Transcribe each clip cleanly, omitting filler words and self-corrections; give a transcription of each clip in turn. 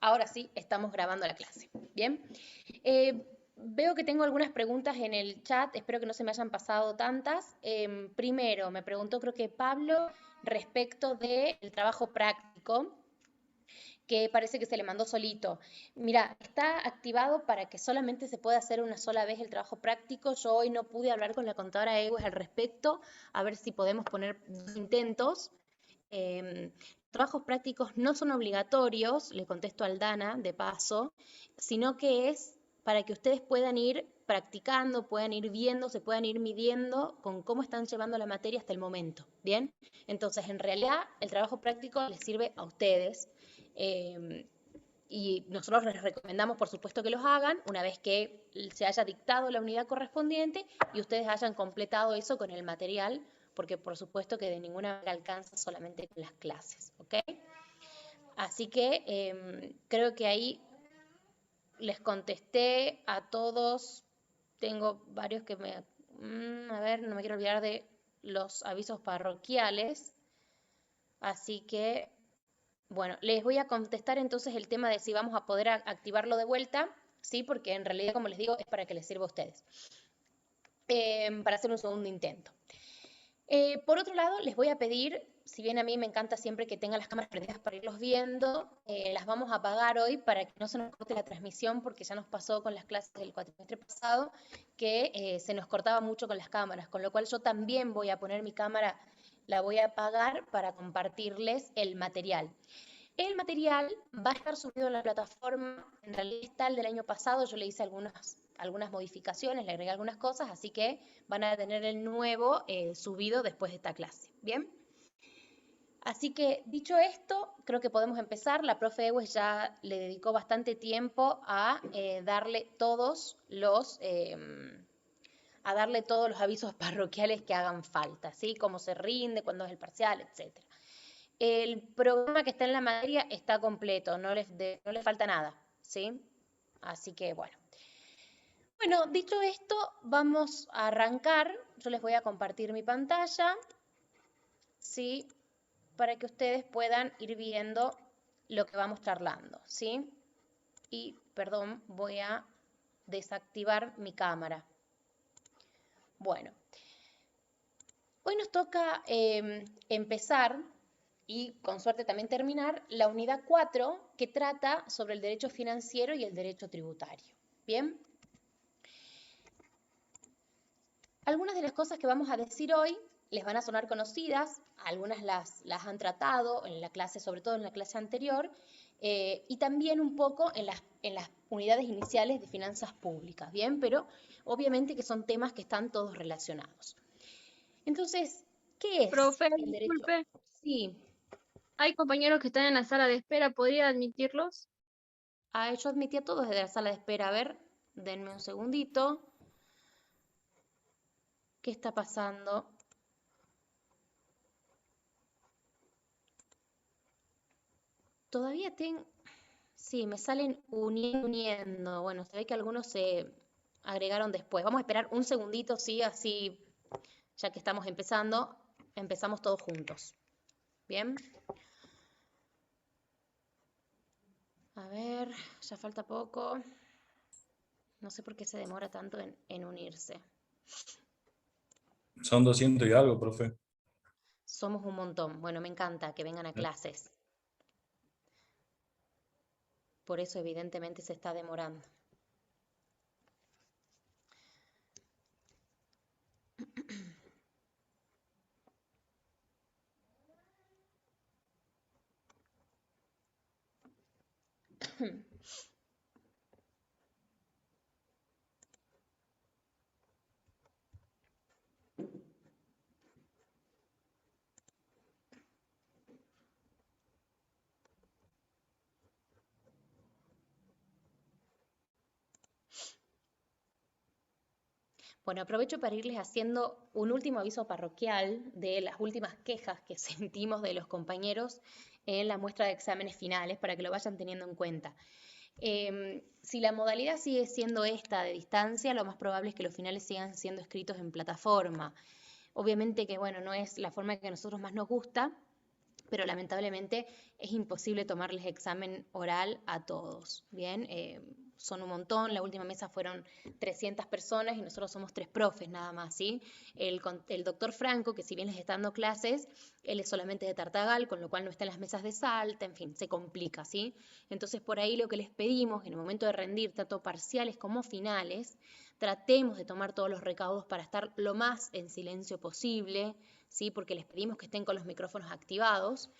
ahora sí, estamos grabando la clase. Bien. Veo que tengo algunas preguntas en el chat, espero que no se me hayan pasado tantas. Primero, me preguntó creo que Pablo respecto del trabajo práctico, que parece que se le mandó solito. Mira, está activado para que solamente se pueda hacer una sola vez el trabajo práctico. Yo hoy no pude hablar con la contadora EWES al respecto, a ver si podemos poner 2 intentos. Trabajos prácticos no son obligatorios, le contesto a Aldana de paso, sino que es para que ustedes puedan ir practicando, puedan ir viendo, se puedan ir midiendo con cómo están llevando la materia hasta el momento. ¿Bien? Entonces, en realidad, el trabajo práctico les sirve a ustedes. Y nosotros les recomendamos, por supuesto, que los hagan una vez que se haya dictado la unidad correspondiente y ustedes hayan completado eso con el material, porque por supuesto que de ninguna manera alcanza solamente con las clases, ¿ok? Así que creo que ahí les contesté a todos. Tengo varios que me... a ver, no me quiero olvidar de los avisos parroquiales. Así que bueno, les voy a contestar entonces el tema de si vamos a poder activarlo de vuelta, ¿sí? Porque en realidad, como les digo, es para que les sirva a ustedes, para hacer un segundo intento. Por otro lado, les voy a pedir, si bien a mí me encanta siempre que tengan las cámaras prendidas para irlos viendo, las vamos a apagar hoy para que no se nos corte la transmisión, porque ya nos pasó con las clases del cuatrimestre pasado que se nos cortaba mucho con las cámaras, con lo cual yo también voy a poner mi cámara, la voy a apagar para compartirles el material. El material va a estar subido en la plataforma, en realidad está el del año pasado, yo le hice algunas modificaciones, le agregué algunas cosas, así que van a tener el nuevo subido después de esta clase. ¿Bien? Así que, dicho esto, creo que podemos empezar. La profe Ewes ya le dedicó bastante tiempo a darle todos los avisos parroquiales que hagan falta, ¿sí? Cómo se rinde, cuándo es el parcial, etcétera. El programa que está en la materia está completo, no les falta nada, ¿sí? Así que bueno. Bueno, dicho esto, vamos a arrancar. Yo les voy a compartir mi pantalla, ¿sí? Para que ustedes puedan ir viendo lo que vamos charlando, ¿sí? Y, perdón, voy a desactivar mi cámara. Bueno, hoy nos toca empezar y con suerte también terminar la unidad 4 que trata sobre el derecho financiero y el derecho tributario. Bien. Algunas de las cosas que vamos a decir hoy les van a sonar conocidas, algunas las han tratado en la clase, sobre todo en la clase anterior, y también un poco en las unidades iniciales de finanzas públicas, ¿bien? Pero obviamente que son temas que están todos relacionados. Entonces, ¿qué es Profe, el derecho? disculpe, Sí, hay compañeros que están en la sala de espera, ¿podría admitirlos? yo admití a todos desde la sala de espera. A ver, denme un segundito. ¿Qué está pasando? Todavía tengo... Sí, me salen uniendo. Bueno, se ve que algunos se agregaron después. Vamos a esperar un segundito, sí, así, ya que estamos empezando, empezamos todos juntos. Bien. A ver, ya falta poco. No sé por qué se demora tanto en unirse. Son 200 y algo, profe. Somos un montón. Bueno, me encanta que vengan a clases. Por eso evidentemente se está demorando. Bueno, aprovecho para irles haciendo un último aviso parroquial de las últimas quejas que sentimos de los compañeros en la muestra de exámenes finales para que lo vayan teniendo en cuenta. Si la modalidad sigue siendo esta de distancia, lo más probable es que los finales sigan siendo escritos en plataforma. Obviamente que, bueno, no es la forma que a nosotros más nos gusta, pero lamentablemente es imposible tomarles examen oral a todos, ¿bien? Son un montón, la última mesa fueron 300 personas y nosotros somos 3 profes nada más, ¿sí? El doctor Franco, que si bien les está dando clases, él es solamente de Tartagal, con lo cual no está en las mesas de Salta, en fin, se complica, ¿sí? Entonces por ahí lo que les pedimos en el momento de rendir tanto parciales como finales, tratemos de tomar todos los recaudos para estar lo más en silencio posible, ¿sí? Porque les pedimos que estén con los micrófonos activados.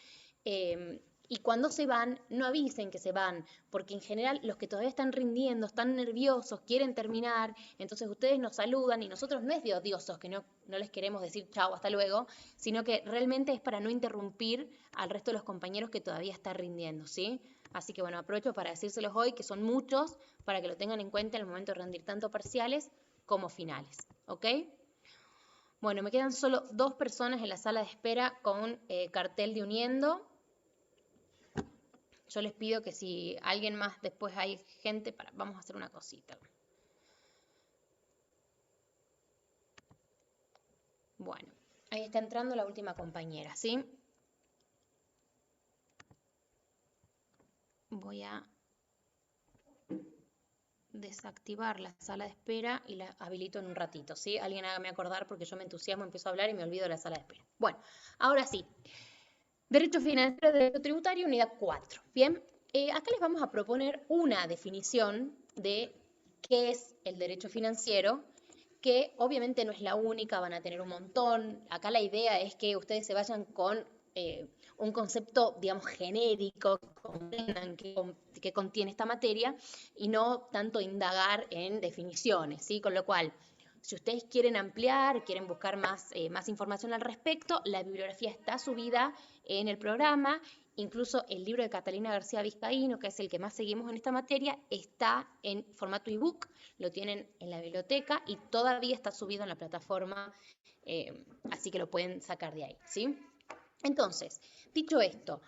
Y cuando se van, no avisen que se van, porque en general los que todavía están rindiendo, están nerviosos, quieren terminar, entonces ustedes nos saludan y nosotros no es de odiosos, que no les queremos decir chao, hasta luego, sino que realmente es para no interrumpir al resto de los compañeros que todavía están rindiendo, ¿sí? Así que bueno, aprovecho para decírselos hoy, que son muchos, para que lo tengan en cuenta en el momento de rendir tanto parciales como finales, ¿ok? Bueno, me quedan solo 2 personas en la sala de espera con cartel de uniendo. Yo les pido que si alguien más después hay gente, vamos a hacer una cosita. Bueno, ahí está entrando la última compañera, ¿sí? Voy a desactivar la sala de espera y la habilito en un ratito, ¿sí? Alguien hágame acordar porque yo me entusiasmo, empiezo a hablar y me olvido de la sala de espera. Bueno, ahora sí. Derecho financiero, derecho tributario, unidad 4. Bien, acá les vamos a proponer una definición de qué es el derecho financiero, que obviamente no es la única, van a tener un montón. Acá la idea es que ustedes se vayan con un concepto, digamos, genérico, que comprendan qué contiene esta materia y no tanto indagar en definiciones, ¿sí? Con lo cual, si ustedes quieren ampliar, quieren buscar más información al respecto, la bibliografía está subida en el programa. Incluso el libro de Catalina García Vizcaíno, que es el que más seguimos en esta materia, está en formato ebook, lo tienen en la biblioteca y todavía está subido en la plataforma, así que lo pueden sacar de ahí, ¿sí? Entonces, dicho esto,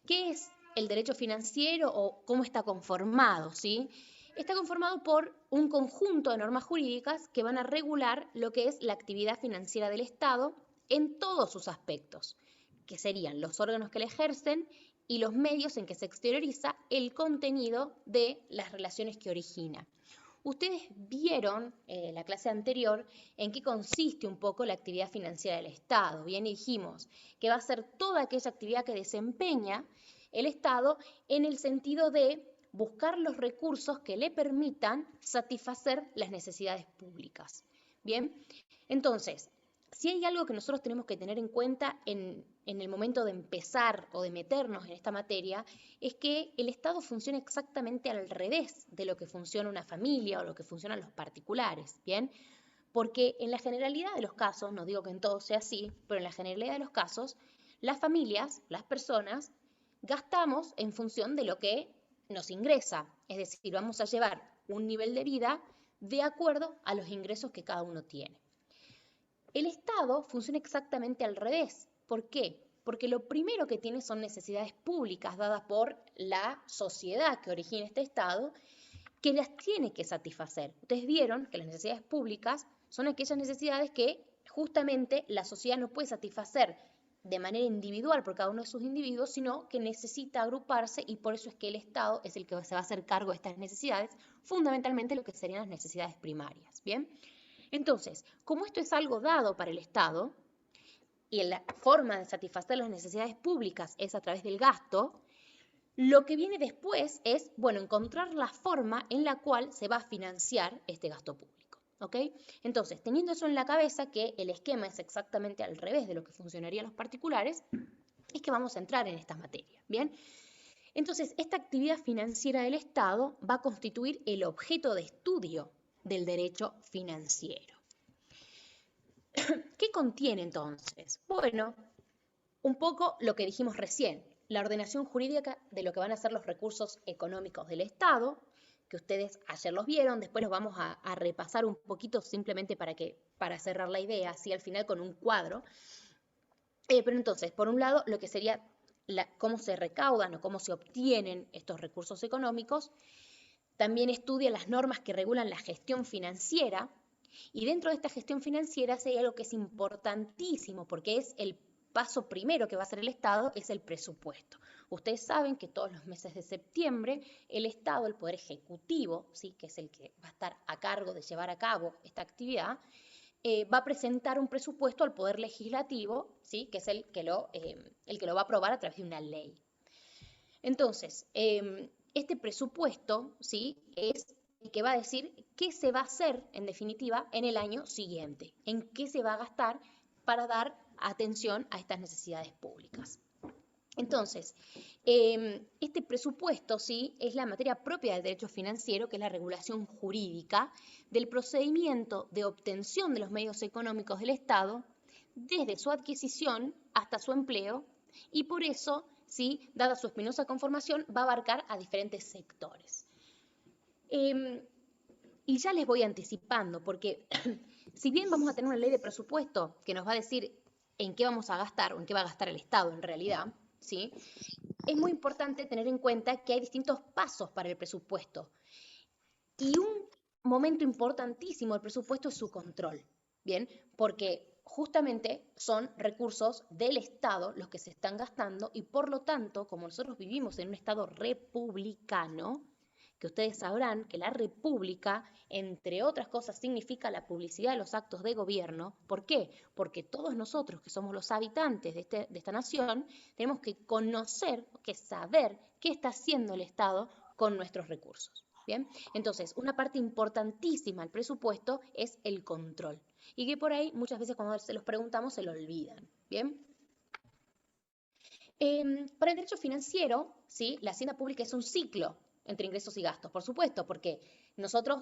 ¿qué es el derecho financiero o cómo está conformado, ¿sí? Está conformado por un conjunto de normas jurídicas que van a regular lo que es la actividad financiera del Estado en todos sus aspectos, que serían los órganos que la ejercen y los medios en que se exterioriza el contenido de las relaciones que origina. Ustedes vieron la clase anterior en qué consiste un poco la actividad financiera del Estado. Bien, dijimos que va a ser toda aquella actividad que desempeña el Estado en el sentido de buscar los recursos que le permitan satisfacer las necesidades públicas. Bien, entonces, si hay algo que nosotros tenemos que tener en cuenta en el momento de empezar o de meternos en esta materia, es que el Estado funciona exactamente al revés de lo que funciona una familia o lo que funcionan los particulares, ¿bien? Porque en la generalidad de los casos, no digo que en todos sea así, pero en la generalidad de los casos, las familias, las personas, gastamos en función de lo que nos ingresa. Es decir, vamos a llevar un nivel de vida de acuerdo a los ingresos que cada uno tiene. El Estado funciona exactamente al revés. ¿Por qué? Porque lo primero que tiene son necesidades públicas dadas por la sociedad que origina este Estado, que las tiene que satisfacer. Ustedes vieron que las necesidades públicas son aquellas necesidades que justamente la sociedad no puede satisfacer de manera individual por cada uno de sus individuos, sino que necesita agruparse y por eso es que el Estado es el que se va a hacer cargo de estas necesidades, fundamentalmente lo que serían las necesidades primarias. ¿Bien? Entonces, como esto es algo dado para el Estado, y la forma de satisfacer las necesidades públicas es a través del gasto, lo que viene después es, bueno, encontrar la forma en la cual se va a financiar este gasto público, ¿ok? Entonces, teniendo eso en la cabeza, que el esquema es exactamente al revés de lo que funcionarían los particulares, es que vamos a entrar en esta materia, ¿bien? Entonces, esta actividad financiera del Estado va a constituir el objeto de estudio del derecho financiero. ¿Qué contiene entonces? Bueno, un poco lo que dijimos recién, la ordenación jurídica de lo que van a ser los recursos económicos del Estado, que ustedes ayer los vieron, después los vamos a repasar un poquito simplemente para cerrar la idea, así al final con un cuadro. Pero entonces, por un lado, lo que sería cómo se recaudan o cómo se obtienen estos recursos económicos, también estudia las normas que regulan la gestión financiera, y dentro de esta gestión financiera hay algo que es importantísimo porque es paso primero que va a hacer el Estado es el presupuesto. Ustedes saben que todos los meses de septiembre el Estado, el Poder Ejecutivo, ¿sí?, que es el que va a estar a cargo de llevar a cabo esta actividad, va a presentar un presupuesto al Poder Legislativo, ¿sí?, que es el que lo va a aprobar a través de una ley. Entonces, este presupuesto, ¿sí?, es el que va a decir qué se va a hacer, en definitiva, en el año siguiente, en qué se va a gastar para dar atención a estas necesidades públicas. Entonces, este presupuesto, sí, es la materia propia del derecho financiero, que es la regulación jurídica del procedimiento de obtención de los medios económicos del Estado, desde su adquisición hasta su empleo, y por eso, sí, dada su espinosa conformación, va a abarcar a diferentes sectores. Y ya les voy anticipando, porque si bien vamos a tener una ley de presupuesto que nos va a decir en qué vamos a gastar, o en qué va a gastar el Estado en realidad, ¿sí?, es muy importante tener en cuenta que hay distintos pasos para el presupuesto. Y un momento importantísimo del presupuesto es su control, ¿bien? Porque justamente son recursos del Estado los que se están gastando y por lo tanto, como nosotros vivimos en un Estado republicano, que ustedes sabrán que la república, entre otras cosas, significa la publicidad de los actos de gobierno. ¿Por qué? Porque todos nosotros, que somos los habitantes de esta nación, tenemos que conocer, que saber qué está haciendo el Estado con nuestros recursos. ¿Bien? Entonces, una parte importantísima del presupuesto es el control. Y que por ahí muchas veces cuando se los preguntamos se lo olvidan. ¿Bien? Para el derecho financiero, ¿sí?, la hacienda pública es un ciclo entre ingresos y gastos, por supuesto, porque nosotros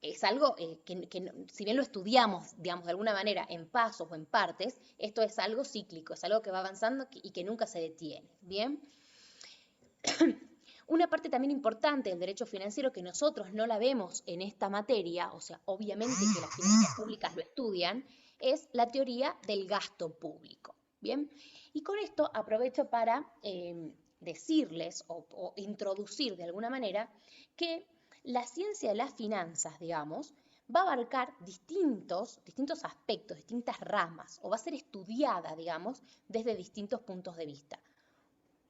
es algo que si bien lo estudiamos, digamos, de alguna manera en pasos o en partes, esto es algo cíclico, es algo que va avanzando y que nunca se detiene. ¿Bien? Una parte también importante del derecho financiero que nosotros no la vemos en esta materia, o sea, obviamente que las finanzas públicas lo estudian, es la teoría del gasto público. ¿Bien? Y con esto aprovecho para decirles o introducir de alguna manera que la ciencia de las finanzas, digamos, va a abarcar distintos aspectos, distintas ramas, o va a ser estudiada, digamos, desde distintos puntos de vista.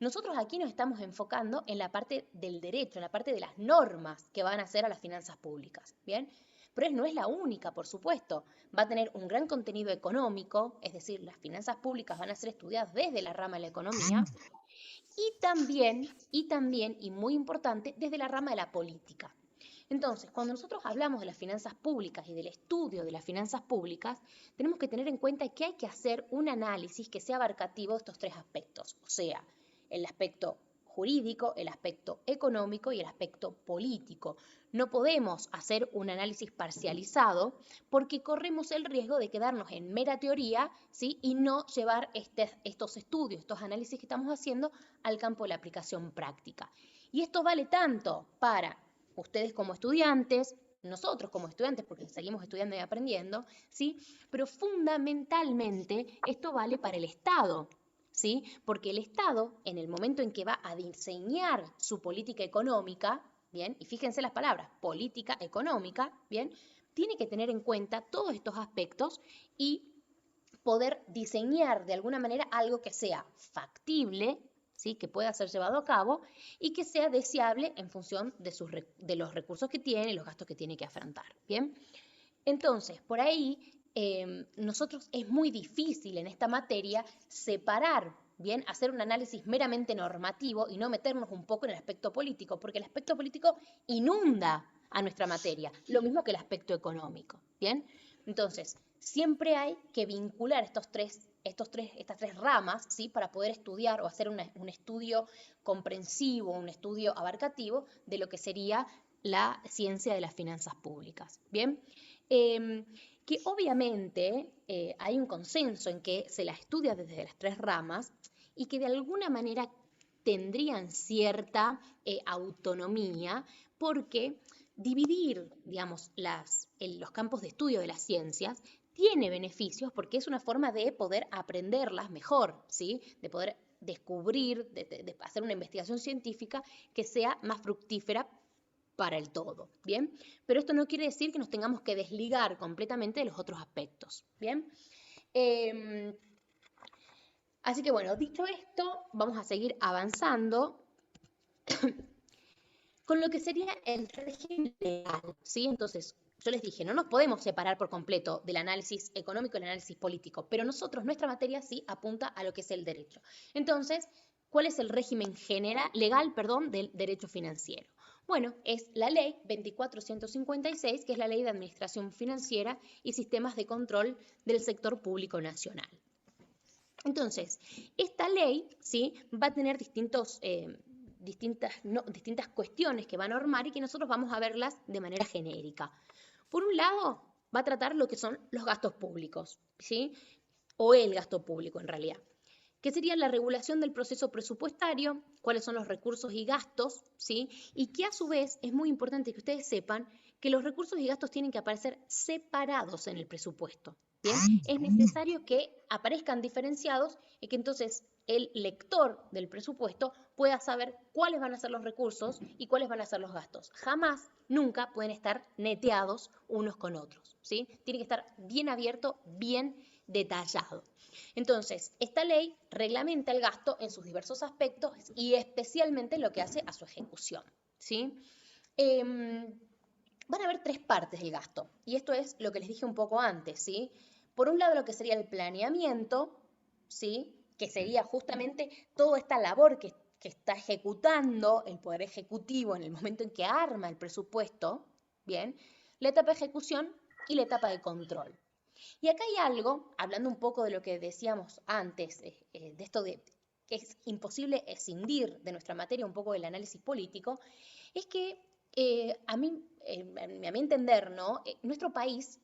Nosotros aquí nos estamos enfocando en la parte del derecho, en la parte de las normas que van a hacer a las finanzas públicas, ¿bien? Pero no es la única, por supuesto. Va a tener un gran contenido económico, es decir, las finanzas públicas van a ser estudiadas desde la rama de la economía y también, y muy importante, desde la rama de la política. Entonces, cuando nosotros hablamos de las finanzas públicas y del estudio de las finanzas públicas, tenemos que tener en cuenta que hay que hacer un análisis que sea abarcativo de estos tres aspectos, o sea, el aspecto jurídico, el aspecto económico y el aspecto político. No podemos hacer un análisis parcializado porque corremos el riesgo de quedarnos en mera teoría, ¿sí?, y no llevar estos estudios, estos análisis que estamos haciendo al campo de la aplicación práctica. Y esto vale tanto para ustedes como estudiantes, nosotros como estudiantes, porque seguimos estudiando y aprendiendo, ¿sí?, pero fundamentalmente esto vale para el Estado, ¿sí? Porque el Estado, en el momento en que va a diseñar su política económica, ¿bien? Y fíjense las palabras, política económica, ¿bien? Tiene que tener en cuenta todos estos aspectos y poder diseñar de alguna manera algo que sea factible, ¿sí?, que pueda ser llevado a cabo y que sea deseable en función de los recursos que tiene y los gastos que tiene que afrontar, ¿bien? Entonces, por ahí nosotros es muy difícil en esta materia separar, bien, hacer un análisis meramente normativo y no meternos un poco en el aspecto político, porque el aspecto político inunda a nuestra materia, lo mismo que el aspecto económico, bien. Entonces, siempre hay que vincular estas tres ramas, ¿sí?, para poder estudiar o hacer un estudio comprensivo, un estudio abarcativo de lo que sería la ciencia de las finanzas públicas, bien. Que obviamente hay un consenso en que se la estudia desde las tres ramas y que de alguna manera tendrían cierta autonomía porque dividir, digamos, los campos de estudio de las ciencias tiene beneficios porque es una forma de poder aprenderlas mejor, ¿sí?, de poder descubrir, de hacer una investigación científica que sea más fructífera para el todo, ¿bien? Pero esto no quiere decir que nos tengamos que desligar completamente de los otros aspectos, ¿bien? Así que bueno, dicho esto, vamos a seguir avanzando con lo que sería el régimen legal, ¿sí? Entonces, yo les dije, no nos podemos separar por completo del análisis económico y el análisis político, pero nosotros, nuestra materia sí apunta a lo que es el derecho. Entonces, ¿cuál es el régimen legal, del derecho financiero? Bueno, es la ley 24.156, que es la ley de administración financiera y sistemas de control del sector público nacional. Entonces, esta ley, ¿sí?, va a tener distintas cuestiones que va a normar y que nosotros vamos a verlas de manera genérica. Por un lado, va a tratar lo que son los gastos públicos, ¿sí?, o el gasto público en realidad, que sería la regulación del proceso presupuestario, cuáles son los recursos y gastos, ¿sí? Y que a su vez es muy importante que ustedes sepan que los recursos y gastos tienen que aparecer separados en el presupuesto, ¿bien? Es necesario que aparezcan diferenciados y que entonces el lector del presupuesto pueda saber cuáles van a ser los recursos y cuáles van a ser los gastos. Jamás, nunca pueden estar neteados unos con otros, ¿sí? Tiene que estar bien abierto, bien detallado. Entonces, esta ley reglamenta el gasto en sus diversos aspectos y especialmente lo que hace a su ejecución, ¿sí? Van a haber tres partes del gasto, y esto es lo que les dije un poco antes, ¿sí? Por un lado, lo que sería el planeamiento, ¿sí?, que sería justamente toda esta labor que está ejecutando el Poder Ejecutivo en el momento en que arma el presupuesto, ¿bien? La etapa de ejecución y la etapa de control. Y acá hay algo, hablando un poco de lo que decíamos antes, de esto de que es imposible escindir de nuestra materia un poco del análisis político, es que a mi entender, ¿no? Nuestro país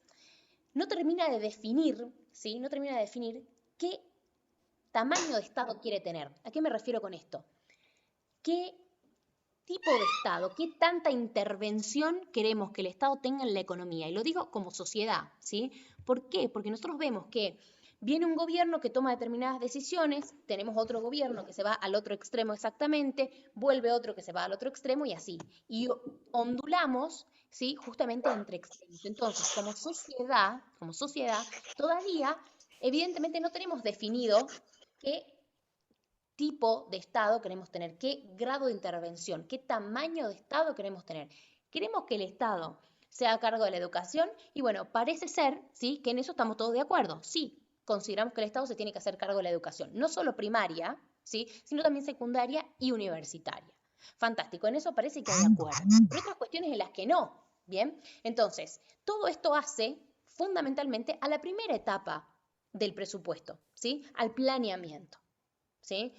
no termina de definir, ¿sí? No termina de definir qué tamaño de Estado quiere tener. ¿A qué me refiero con esto? ¿Qué tipo de Estado, qué tanta intervención queremos que el Estado tenga en la economía? Y lo digo como sociedad, ¿sí? ¿Por qué? Porque nosotros vemos que viene un gobierno que toma determinadas decisiones, tenemos otro gobierno que se va al otro extremo exactamente, vuelve otro que se va al otro extremo y así. Y ondulamos, ¿sí?, justamente entre extremos. Entonces, como sociedad, todavía, evidentemente, no tenemos definido qué tipo de Estado queremos tener, qué grado de intervención, qué tamaño de Estado queremos tener. Queremos que el Estado sea a cargo de la educación y bueno, parece ser, ¿sí?, que en eso estamos todos de acuerdo. Sí, consideramos que el Estado se tiene que hacer cargo de la educación, no solo primaria, ¿sí?, sino también secundaria y universitaria. Fantástico, en eso parece que hay acuerdo. Pero otras cuestiones en las que no, ¿bien? Entonces, todo esto hace fundamentalmente a la primera etapa del presupuesto, ¿sí?, al planeamiento. ¿Sí?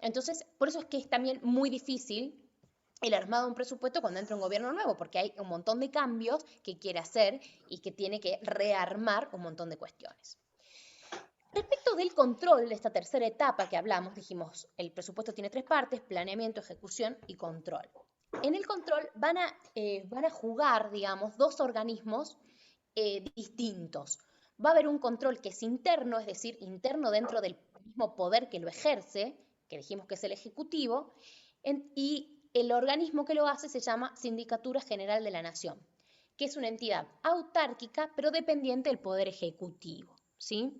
Entonces, por eso es que es también muy difícil el armado de un presupuesto cuando entra un gobierno nuevo, porque hay un montón de cambios que quiere hacer y que tiene que rearmar un montón de cuestiones. Respecto del control de esta tercera etapa que hablamos, dijimos, el presupuesto tiene tres partes: planeamiento, ejecución y control. En el control van a jugar, digamos, dos organismos distintos. Va a haber un control que es interno, es decir, interno dentro del mismo poder que lo ejerce, que dijimos que es el Ejecutivo, y el organismo que lo hace se llama Sindicatura General de la Nación, que es una entidad autárquica pero dependiente del Poder Ejecutivo, ¿sí?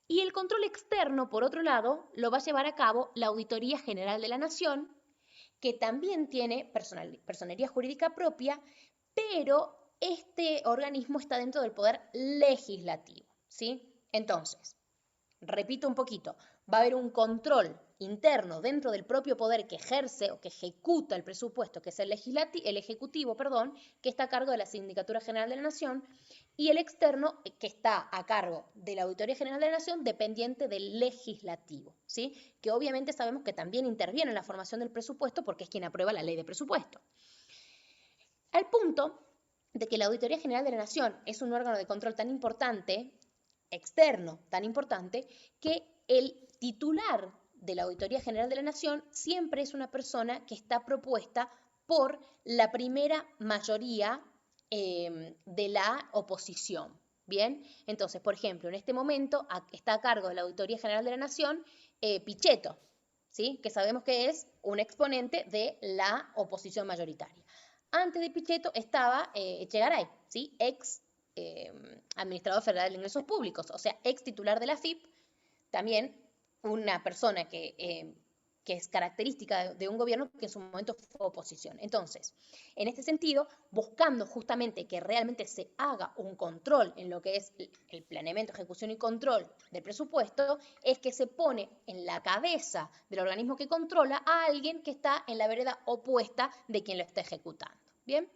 Y el control externo, por otro lado, lo va a llevar a cabo la Auditoría General de la Nación, que también tiene personería jurídica propia, pero este organismo está dentro del poder legislativo, ¿sí? Entonces, repito un poquito, va a haber un control interno dentro del propio poder que ejerce o que ejecuta el presupuesto, que es el ejecutivo, perdón, que está a cargo de la Sindicatura General de la Nación, y el externo, que está a cargo de la Auditoría General de la Nación, dependiente del legislativo, ¿sí? Que obviamente sabemos que también interviene en la formación del presupuesto porque es quien aprueba la ley de presupuesto. Al punto de que la Auditoría General de la Nación es un órgano de control tan importante, externo tan importante, que el titular de la Auditoría General de la Nación siempre es una persona que está propuesta por la primera mayoría de la oposición. Bien, entonces, por ejemplo, en este momento está a cargo de la Auditoría General de la Nación Pichetto, ¿sí?, que sabemos que es un exponente de la oposición mayoritaria. Antes de Pichetto estaba Echegaray, ¿sí?, ex administrador federal de ingresos públicos, o sea, ex titular de la AFIP, también una persona que es característica de un gobierno que en su momento fue oposición. Entonces, en este sentido, buscando justamente que realmente se haga un control en lo que es el planeamiento, ejecución y control del presupuesto, es que se pone en la cabeza del organismo que controla a alguien que está en la vereda opuesta de quien lo está ejecutando. ¿Bien?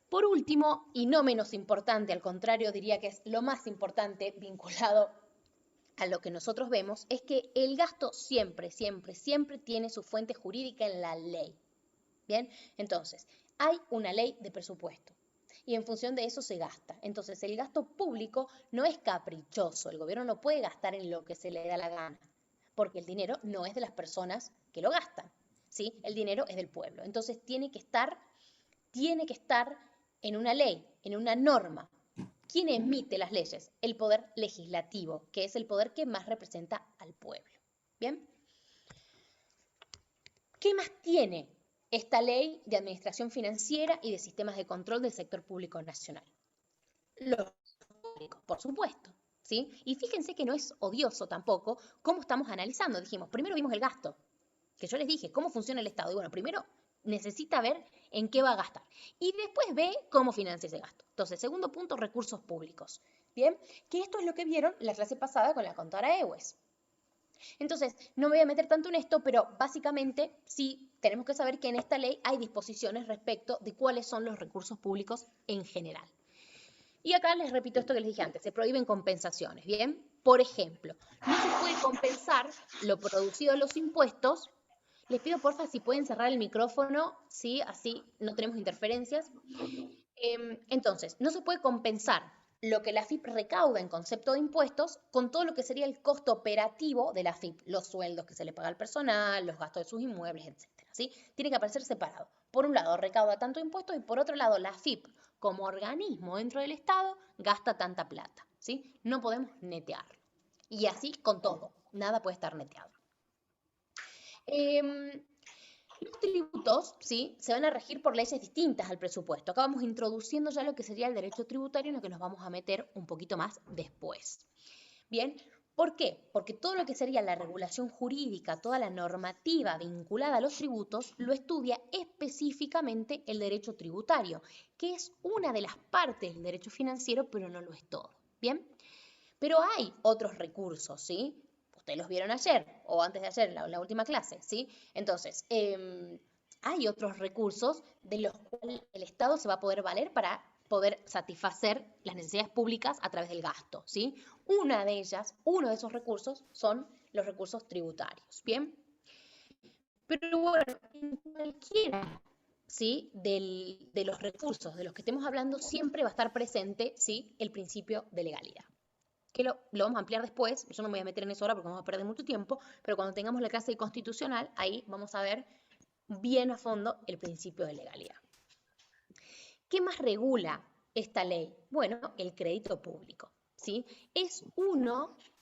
Por último, y no menos importante, al contrario, diría que es lo más importante vinculado a lo que nosotros vemos, es que el gasto siempre, siempre, siempre tiene su fuente jurídica en la ley. Bien, entonces, hay una ley de presupuesto y en función de eso se gasta. Entonces, el gasto público no es caprichoso, el gobierno no puede gastar en lo que se le da la gana, porque el dinero no es de las personas que lo gastan, ¿sí? El dinero es del pueblo. Entonces, tiene que estar en una ley, en una norma. ¿Quién emite las leyes? El poder legislativo, que es el poder que más representa al pueblo. ¿Bien? ¿Qué más tiene esta ley de administración financiera y de sistemas de control del sector público nacional? Los públicos, por supuesto. ¿Sí? Y fíjense que no es odioso tampoco cómo estamos analizando. Dijimos, primero vimos el gasto, que yo les dije, cómo funciona el Estado. Y bueno, primero necesita ver en qué va a gastar. Y después ve cómo financia ese gasto. Entonces, segundo punto, recursos públicos. Bien, que esto es lo que vieron la clase pasada con la contadora Ewes. Entonces, no me voy a meter tanto en esto, pero básicamente sí tenemos que saber que en esta ley hay disposiciones respecto de cuáles son los recursos públicos en general. Y acá les repito esto que les dije antes, se prohíben compensaciones, ¿bien? Por ejemplo, no se puede compensar lo producido de los impuestos. Les pido porfa si pueden cerrar el micrófono, ¿sí? Así no tenemos interferencias. Entonces, no se puede compensar lo que la AFIP recauda en concepto de impuestos con todo lo que sería el costo operativo de la AFIP, los sueldos que se le paga al personal, los gastos de sus inmuebles, etcétera, ¿sí? Tiene que aparecer separado. Por un lado, recauda tanto impuestos y por otro lado, la AFIP, como organismo dentro del Estado, gasta tanta plata, ¿sí? No podemos netearlo. Y así con todo, nada puede estar neteado. Los tributos, ¿sí? Se van a regir por leyes distintas al presupuesto. Acá vamos introduciendo ya lo que sería el derecho tributario en lo que nos vamos a meter un poquito más después. Bien, ¿por qué? Porque todo lo que sería la regulación jurídica, toda la normativa vinculada a los tributos, lo estudia específicamente el derecho tributario, que es una de las partes del derecho financiero, pero no lo es todo. Bien, pero hay otros recursos, ¿sí? Ustedes los vieron ayer o antes de ayer, en la última clase, ¿sí? Entonces, hay otros recursos de los cuales el Estado se va a poder valer para poder satisfacer las necesidades públicas a través del gasto, ¿sí? Una de ellas, uno de esos recursos son los recursos tributarios, ¿bien? Pero bueno, en cualquiera, ¿sí? De los recursos de los que estemos hablando siempre va a estar presente, ¿sí? El principio de legalidad que lo vamos a ampliar después, yo no me voy a meter en eso ahora porque vamos a perder mucho tiempo, pero cuando tengamos la clase de constitucional, ahí vamos a ver bien a fondo el principio de legalidad. ¿Qué más regula esta ley? Bueno, el crédito público, ¿sí?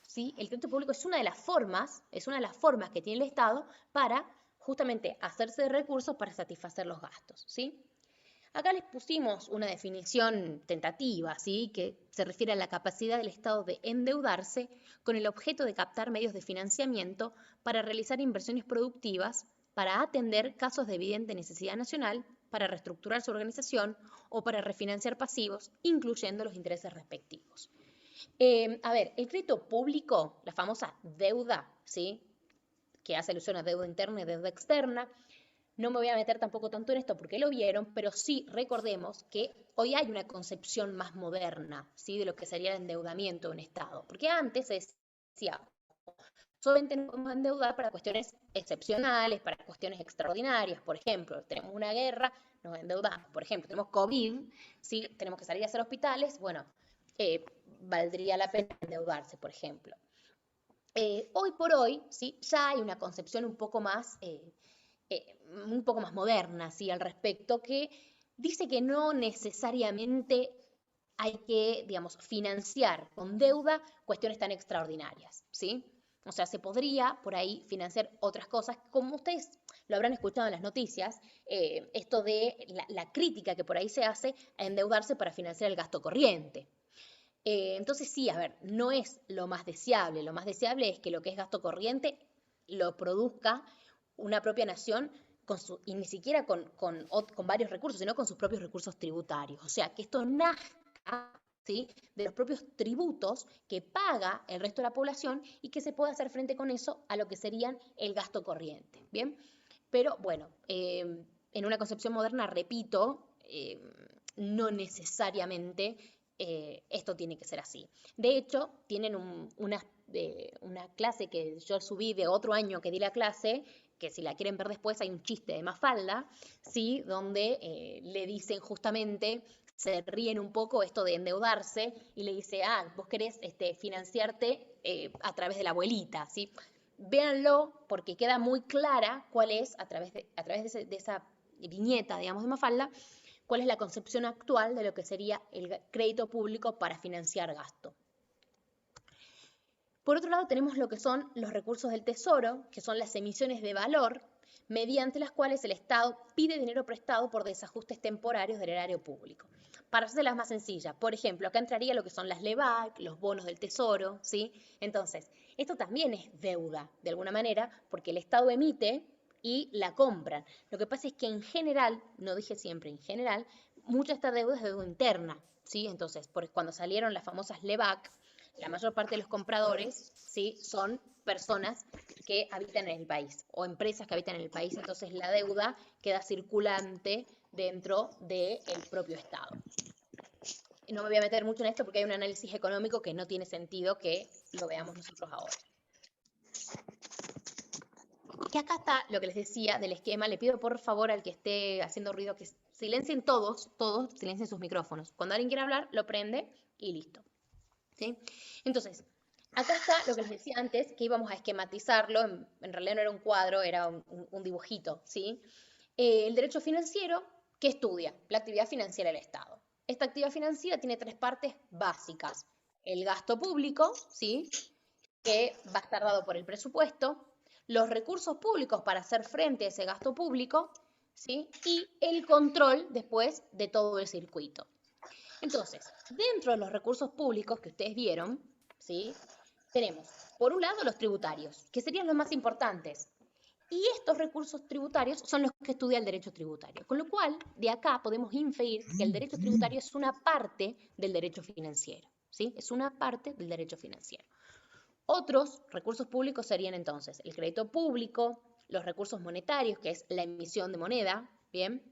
¿sí? El crédito público es una de las formas que tiene el Estado para justamente hacerse de recursos para satisfacer los gastos, ¿sí? Acá les pusimos una definición tentativa, ¿sí? Que se refiere a la capacidad del Estado de endeudarse con el objeto de captar medios de financiamiento para realizar inversiones productivas, para atender casos de evidente necesidad nacional, para reestructurar su organización o para refinanciar pasivos, incluyendo los intereses respectivos. A ver, el crédito público, la famosa deuda, ¿sí? Que hace alusión a deuda interna y deuda externa. No me voy a meter tampoco tanto en esto porque lo vieron, pero sí recordemos que hoy hay una concepción más moderna, ¿sí? De lo que sería el endeudamiento de un Estado. Porque antes se decía, solamente nos podemos endeudar para cuestiones excepcionales, para cuestiones extraordinarias. Por ejemplo, tenemos una guerra, nos endeudamos. Por ejemplo, tenemos COVID, ¿sí? Tenemos que salir a hacer hospitales, bueno, valdría la pena endeudarse, por ejemplo. Hoy por hoy, ¿sí? Ya hay una concepción un poco más moderna, ¿sí? Al respecto, que dice que no necesariamente hay que, digamos, financiar con deuda cuestiones tan extraordinarias, ¿sí? O sea, se podría por ahí financiar otras cosas, como ustedes lo habrán escuchado en las noticias, esto de la crítica que por ahí se hace a endeudarse para financiar el gasto corriente. Entonces sí, a ver, no es lo más deseable. Lo más deseable es que lo que es gasto corriente lo produzca una propia nación y ni siquiera con varios recursos, sino con sus propios recursos tributarios. O sea, que esto nazca, ¿sí?, de los propios tributos que paga el resto de la población y que se pueda hacer frente con eso a lo que serían el gasto corriente. ¿Bien? Pero bueno, en una concepción moderna, repito, no necesariamente esto tiene que ser así. De hecho, tienen una clase que yo subí de otro año que di la clase, que si la quieren ver después hay un chiste de Mafalda, ¿sí?, donde le dicen justamente, se ríen un poco esto de endeudarse y le dice, vos querés financiarte a través de la abuelita, ¿sí? Véanlo porque queda muy clara cuál es, a través de esa viñeta, digamos, de Mafalda, cuál es la concepción actual de lo que sería el crédito público para financiar gasto. Por otro lado, tenemos lo que son los recursos del Tesoro, que son las emisiones de valor, mediante las cuales el Estado pide dinero prestado por desajustes temporarios del erario público. Para hacerlas más sencillas, por ejemplo, acá entraría lo que son las LEBAC, los bonos del Tesoro, ¿sí? Entonces, esto también es deuda, de alguna manera, porque el Estado emite y la compran. Lo que pasa es que en general, no dije siempre, en general, mucha de esta deuda es deuda interna, ¿sí? Entonces, cuando salieron las famosas LEBAC, la mayor parte de los compradores, ¿sí?, son personas que habitan en el país o empresas que habitan en el país, entonces la deuda queda circulante dentro del propio Estado. No me voy a meter mucho en esto porque hay un análisis económico que no tiene sentido que lo veamos nosotros ahora. Y acá está lo que les decía del esquema. Le pido por favor al que esté haciendo ruido que silencien todos silencien sus micrófonos. Cuando alguien quiera hablar, lo prende y listo. ¿Sí? Entonces, acá está lo que les decía antes, que íbamos a esquematizarlo, en realidad no era un cuadro, era un dibujito, ¿sí? El derecho financiero, ¿qué estudia? La actividad financiera del Estado. Esta actividad financiera tiene tres partes básicas. El gasto público, ¿sí?, que va a estar dado por el presupuesto, los recursos públicos para hacer frente a ese gasto público, ¿sí?, y el control después de todo el circuito. Entonces, dentro de los recursos públicos que ustedes vieron, ¿sí?, tenemos, por un lado, los tributarios, que serían los más importantes. Y estos recursos tributarios son los que estudia el derecho tributario. Con lo cual, de acá podemos inferir que el derecho tributario es una parte del derecho financiero, ¿sí? Es una parte del derecho financiero. Otros recursos públicos serían entonces el crédito público, los recursos monetarios, que es la emisión de moneda, ¿bien?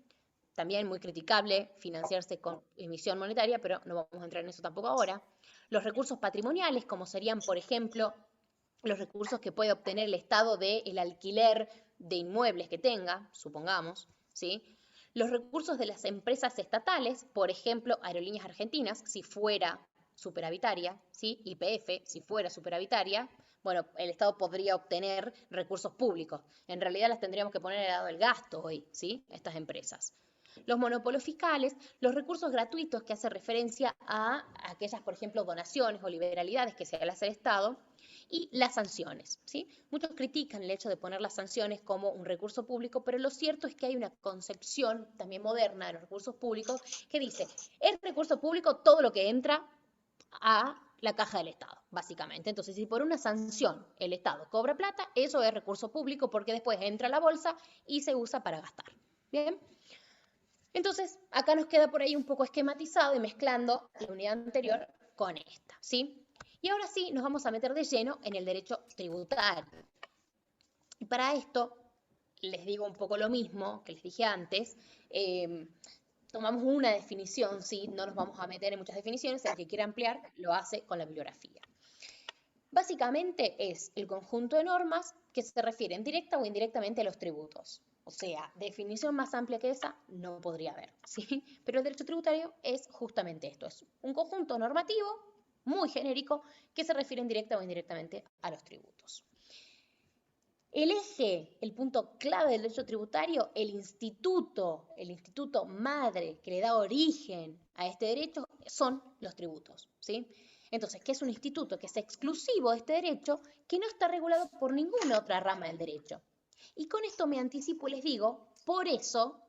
También muy criticable financiarse con emisión monetaria, pero no vamos a entrar en eso tampoco ahora. Los recursos patrimoniales, como serían, por ejemplo, los recursos que puede obtener el Estado del alquiler de inmuebles que tenga, supongamos, ¿sí? Los recursos de las empresas estatales, por ejemplo, Aerolíneas Argentinas, si fuera superavitaria, ¿sí?, YPF, si fuera superavitaria, bueno, el Estado podría obtener recursos públicos. En realidad las tendríamos que poner al lado del gasto hoy, ¿sí?, estas empresas. Los monopolios fiscales, los recursos gratuitos que hace referencia a aquellas, por ejemplo, donaciones o liberalidades que se le hace al Estado, y las sanciones, ¿sí? Muchos critican el hecho de poner las sanciones como un recurso público, pero lo cierto es que hay una concepción también moderna de los recursos públicos que dice, es recurso público todo lo que entra a la caja del Estado, básicamente. Entonces, si por una sanción el Estado cobra plata, eso es recurso público porque después entra a la bolsa y se usa para gastar. ¿Bien? Entonces, acá nos queda por ahí un poco esquematizado y mezclando la unidad anterior con esta, ¿sí? Y ahora sí, nos vamos a meter de lleno en el derecho tributario. Y para esto, les digo un poco lo mismo que les dije antes, tomamos una definición, ¿sí? No nos vamos a meter en muchas definiciones, el que quiera ampliar lo hace con la bibliografía. Básicamente es el conjunto de normas que se refieren directa o indirectamente a los tributos. O sea, definición más amplia que esa no podría haber, ¿sí? Pero el derecho tributario es justamente esto, es un conjunto normativo muy genérico que se refieren directa o indirectamente a los tributos. El eje, el punto clave del derecho tributario, el instituto madre que le da origen a este derecho son los tributos, ¿sí? Entonces, ¿qué es un instituto? Que es exclusivo de este derecho, que no está regulado por ninguna otra rama del derecho. Y con esto me anticipo y les digo, por eso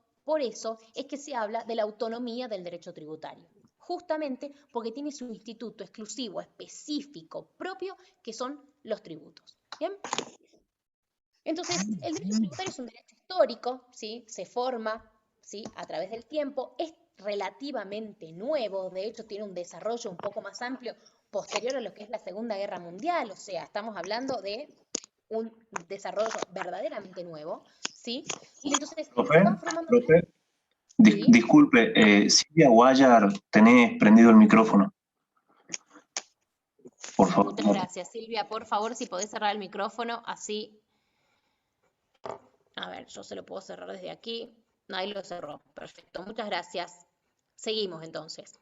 es que se habla de la autonomía del derecho tributario. justamente porque tiene su instituto exclusivo, específico, propio, que son los tributos. ¿Bien? Entonces, el derecho tributario es un derecho histórico, ¿sí? Se forma, ¿sí? A través del tiempo, es relativamente nuevo, de hecho tiene un desarrollo un poco más amplio posterior a lo que es la Segunda Guerra Mundial, o sea, estamos hablando de un desarrollo verdaderamente nuevo, ¿sí? Y entonces Profe, se va formando... profe, ¿Sí? disculpe, Silvia Guayar, tenés prendido el micrófono, por favor. Muchas gracias, Silvia. Por favor, si podés cerrar el micrófono, así... A ver, yo se lo puedo cerrar desde aquí. Ahí lo cerró. Perfecto, muchas gracias. Seguimos entonces.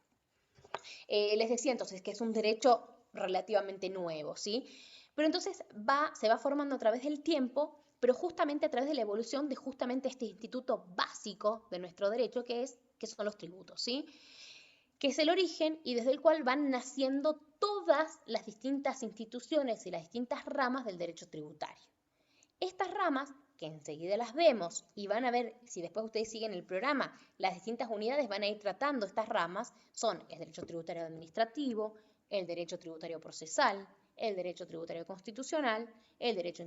Les decía entonces que es un derecho relativamente nuevo, ¿sí? Pero entonces se va formando a través del tiempo, pero justamente a través de la evolución de justamente este instituto básico de nuestro derecho, que son los tributos, ¿sí? Que es el origen y desde el cual van naciendo todas las distintas instituciones y las distintas ramas del derecho tributario. Estas ramas, que enseguida las vemos y van a ver, si después ustedes siguen el programa, las distintas unidades van a ir tratando estas ramas, son el derecho tributario administrativo, el derecho tributario procesal, el derecho tributario constitucional, el derecho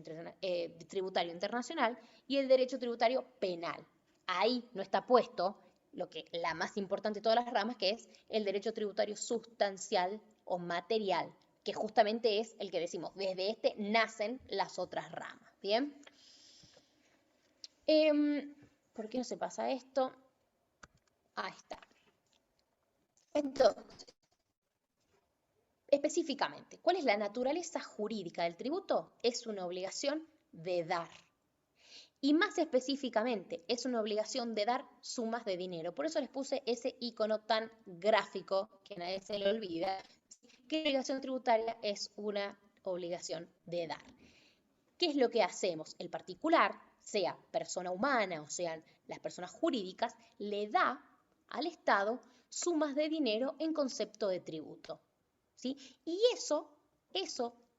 tributario internacional y el derecho tributario penal. Ahí no está puesto la más importante de todas las ramas, que es el derecho tributario sustancial o material, que justamente es el que decimos, desde este nacen las otras ramas, ¿bien? ¿Por qué no se pasa esto? Ahí está. Entonces, específicamente, ¿cuál es la naturaleza jurídica del tributo? Es una obligación de dar. Y más específicamente, es una obligación de dar sumas de dinero. Por eso les puse ese icono tan gráfico que nadie se le olvida, que la obligación tributaria es una obligación de dar. ¿Qué es lo que hacemos? El particular, sea persona humana o sean las personas jurídicas, le da al Estado sumas de dinero en concepto de tributo, ¿sí? Y eso,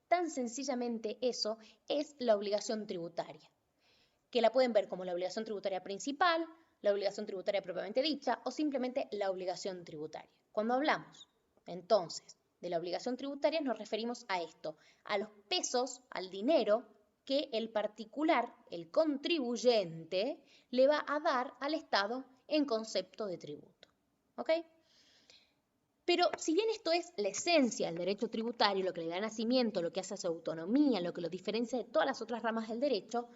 tan sencillamente eso, es la obligación tributaria, que la pueden ver como la obligación tributaria principal, la obligación tributaria propiamente dicha o simplemente la obligación tributaria. Cuando hablamos, entonces, de la obligación tributaria nos referimos a esto, a los pesos, al dinero que el particular, el contribuyente, le va a dar al Estado en concepto de tributo. ¿Ok? Pero si bien esto es la esencia del derecho tributario, lo que le da nacimiento, lo que hace a su autonomía, lo que lo diferencia de todas las otras ramas del derecho,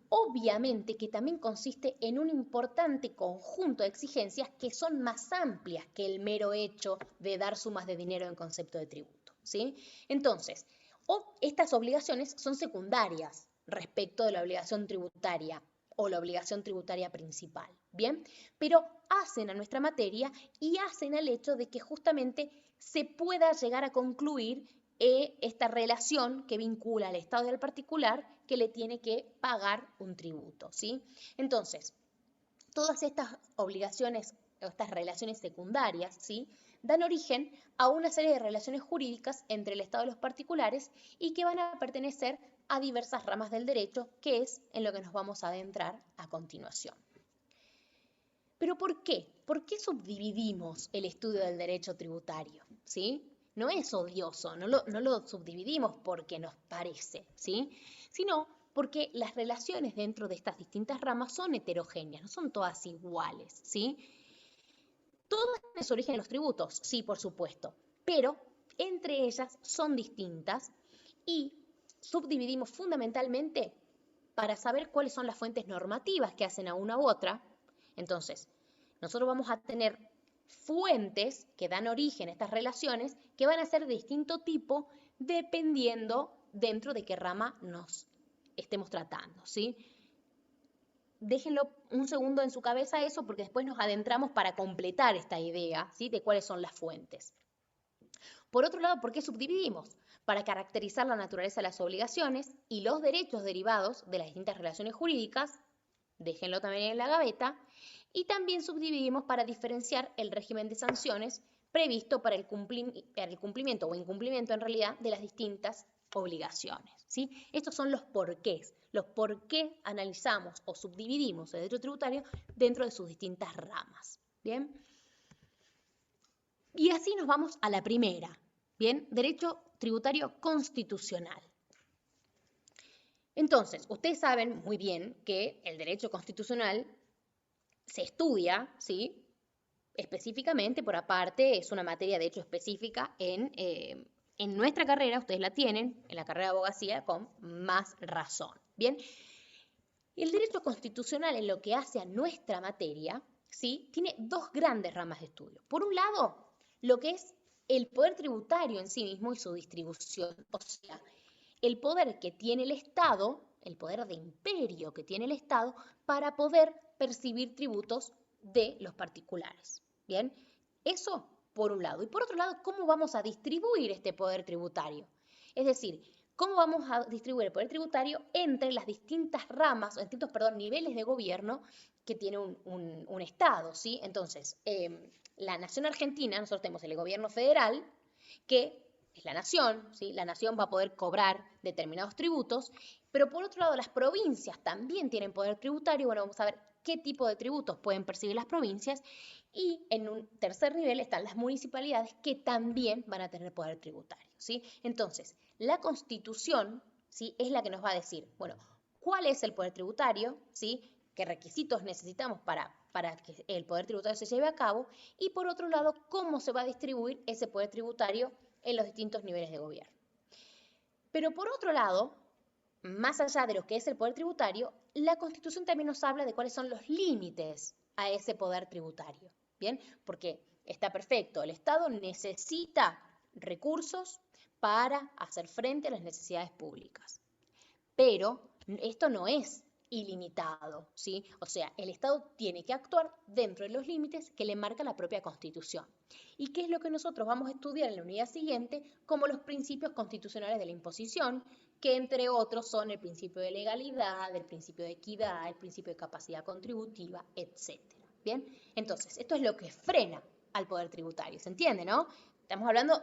obviamente que también consiste en un importante conjunto de exigencias que son más amplias que el mero hecho de dar sumas de dinero en concepto de tributo, ¿sí? Entonces, estas obligaciones son secundarias respecto de la obligación tributaria o la obligación tributaria principal, ¿bien? Pero hacen a nuestra materia y hacen al hecho de que justamente se pueda llegar a concluir esta relación que vincula al Estado y al particular que le tiene que pagar un tributo, ¿sí? Entonces, todas estas obligaciones, estas relaciones secundarias, ¿sí?, dan origen a una serie de relaciones jurídicas entre el Estado y los particulares y que van a pertenecer a diversas ramas del derecho, que es en lo que nos vamos a adentrar a continuación. ¿Pero por qué? ¿Por qué subdividimos el estudio del derecho tributario? ¿Sí? No es odioso, no lo subdividimos porque nos parece, ¿sí?, sino porque las relaciones dentro de estas distintas ramas son heterogéneas, no son todas iguales, ¿sí? Todas tienen su origen en los tributos, sí, por supuesto, pero entre ellas son distintas y subdividimos fundamentalmente para saber cuáles son las fuentes normativas que hacen a una u otra. Entonces, nosotros vamos a tener fuentes que dan origen a estas relaciones que van a ser de distinto tipo dependiendo dentro de qué rama nos estemos tratando, ¿sí? Déjenlo un segundo en su cabeza eso porque después nos adentramos para completar esta idea, ¿sí?, de cuáles son las fuentes. Por otro lado, ¿por qué subdividimos? Para caracterizar la naturaleza de las obligaciones y los derechos derivados de las distintas relaciones jurídicas, déjenlo también en la gaveta, y también subdividimos para diferenciar el régimen de sanciones previsto para el cumplimiento o incumplimiento en realidad de las distintas obligaciones, ¿sí? Estos son los porqués, los por qué analizamos o subdividimos el derecho tributario dentro de sus distintas ramas, ¿bien? Y así nos vamos a la primera, ¿bien? Derecho tributario constitucional. Entonces, ustedes saben muy bien que el derecho constitucional se estudia, ¿sí? Específicamente, por aparte, es una materia de hecho específica en nuestra carrera, ustedes la tienen, en la carrera de abogacía, con más razón, ¿bien? El derecho constitucional en lo que hace a nuestra materia, ¿sí? Tiene dos grandes ramas de estudio. Por un lado, lo que es el poder tributario en sí mismo y su distribución, o sea, el poder que tiene el Estado, el poder de imperio que tiene el Estado para poder percibir tributos de los particulares. Bien, eso por un lado. Y por otro lado, ¿cómo vamos a distribuir este poder tributario? Es decir, ¿cómo vamos a distribuir el poder tributario entre las distintas ramas, o distintos, niveles de gobierno que tiene un Estado? ¿Sí? Entonces, la nación argentina, nosotros tenemos el gobierno federal, que es la nación, ¿sí? La nación va a poder cobrar determinados tributos, pero por otro lado las provincias también tienen poder tributario. Bueno, vamos a ver qué tipo de tributos pueden percibir las provincias, y en un tercer nivel están las municipalidades que también van a tener poder tributario, ¿sí? Entonces, la Constitución, ¿sí? Es la que nos va a decir, bueno, cuál es el poder tributario, ¿sí? Qué requisitos necesitamos para que el poder tributario se lleve a cabo, y por otro lado, cómo se va a distribuir ese poder tributario en los distintos niveles de gobierno. Pero por otro lado, más allá de lo que es el poder tributario, la Constitución también nos habla de cuáles son los límites a ese poder tributario, ¿bien? Porque está perfecto, el Estado necesita recursos para hacer frente a las necesidades públicas, pero esto no es ilimitado, ¿sí? O sea, el Estado tiene que actuar dentro de los límites que le marca la propia Constitución. ¿Y qué es lo que nosotros vamos a estudiar en la unidad siguiente como los principios constitucionales de la imposición, que entre otros son el principio de legalidad, el principio de equidad, el principio de capacidad contributiva, etc. ¿Bien? Entonces, esto es lo que frena al poder tributario, ¿se entiende, no? Estamos hablando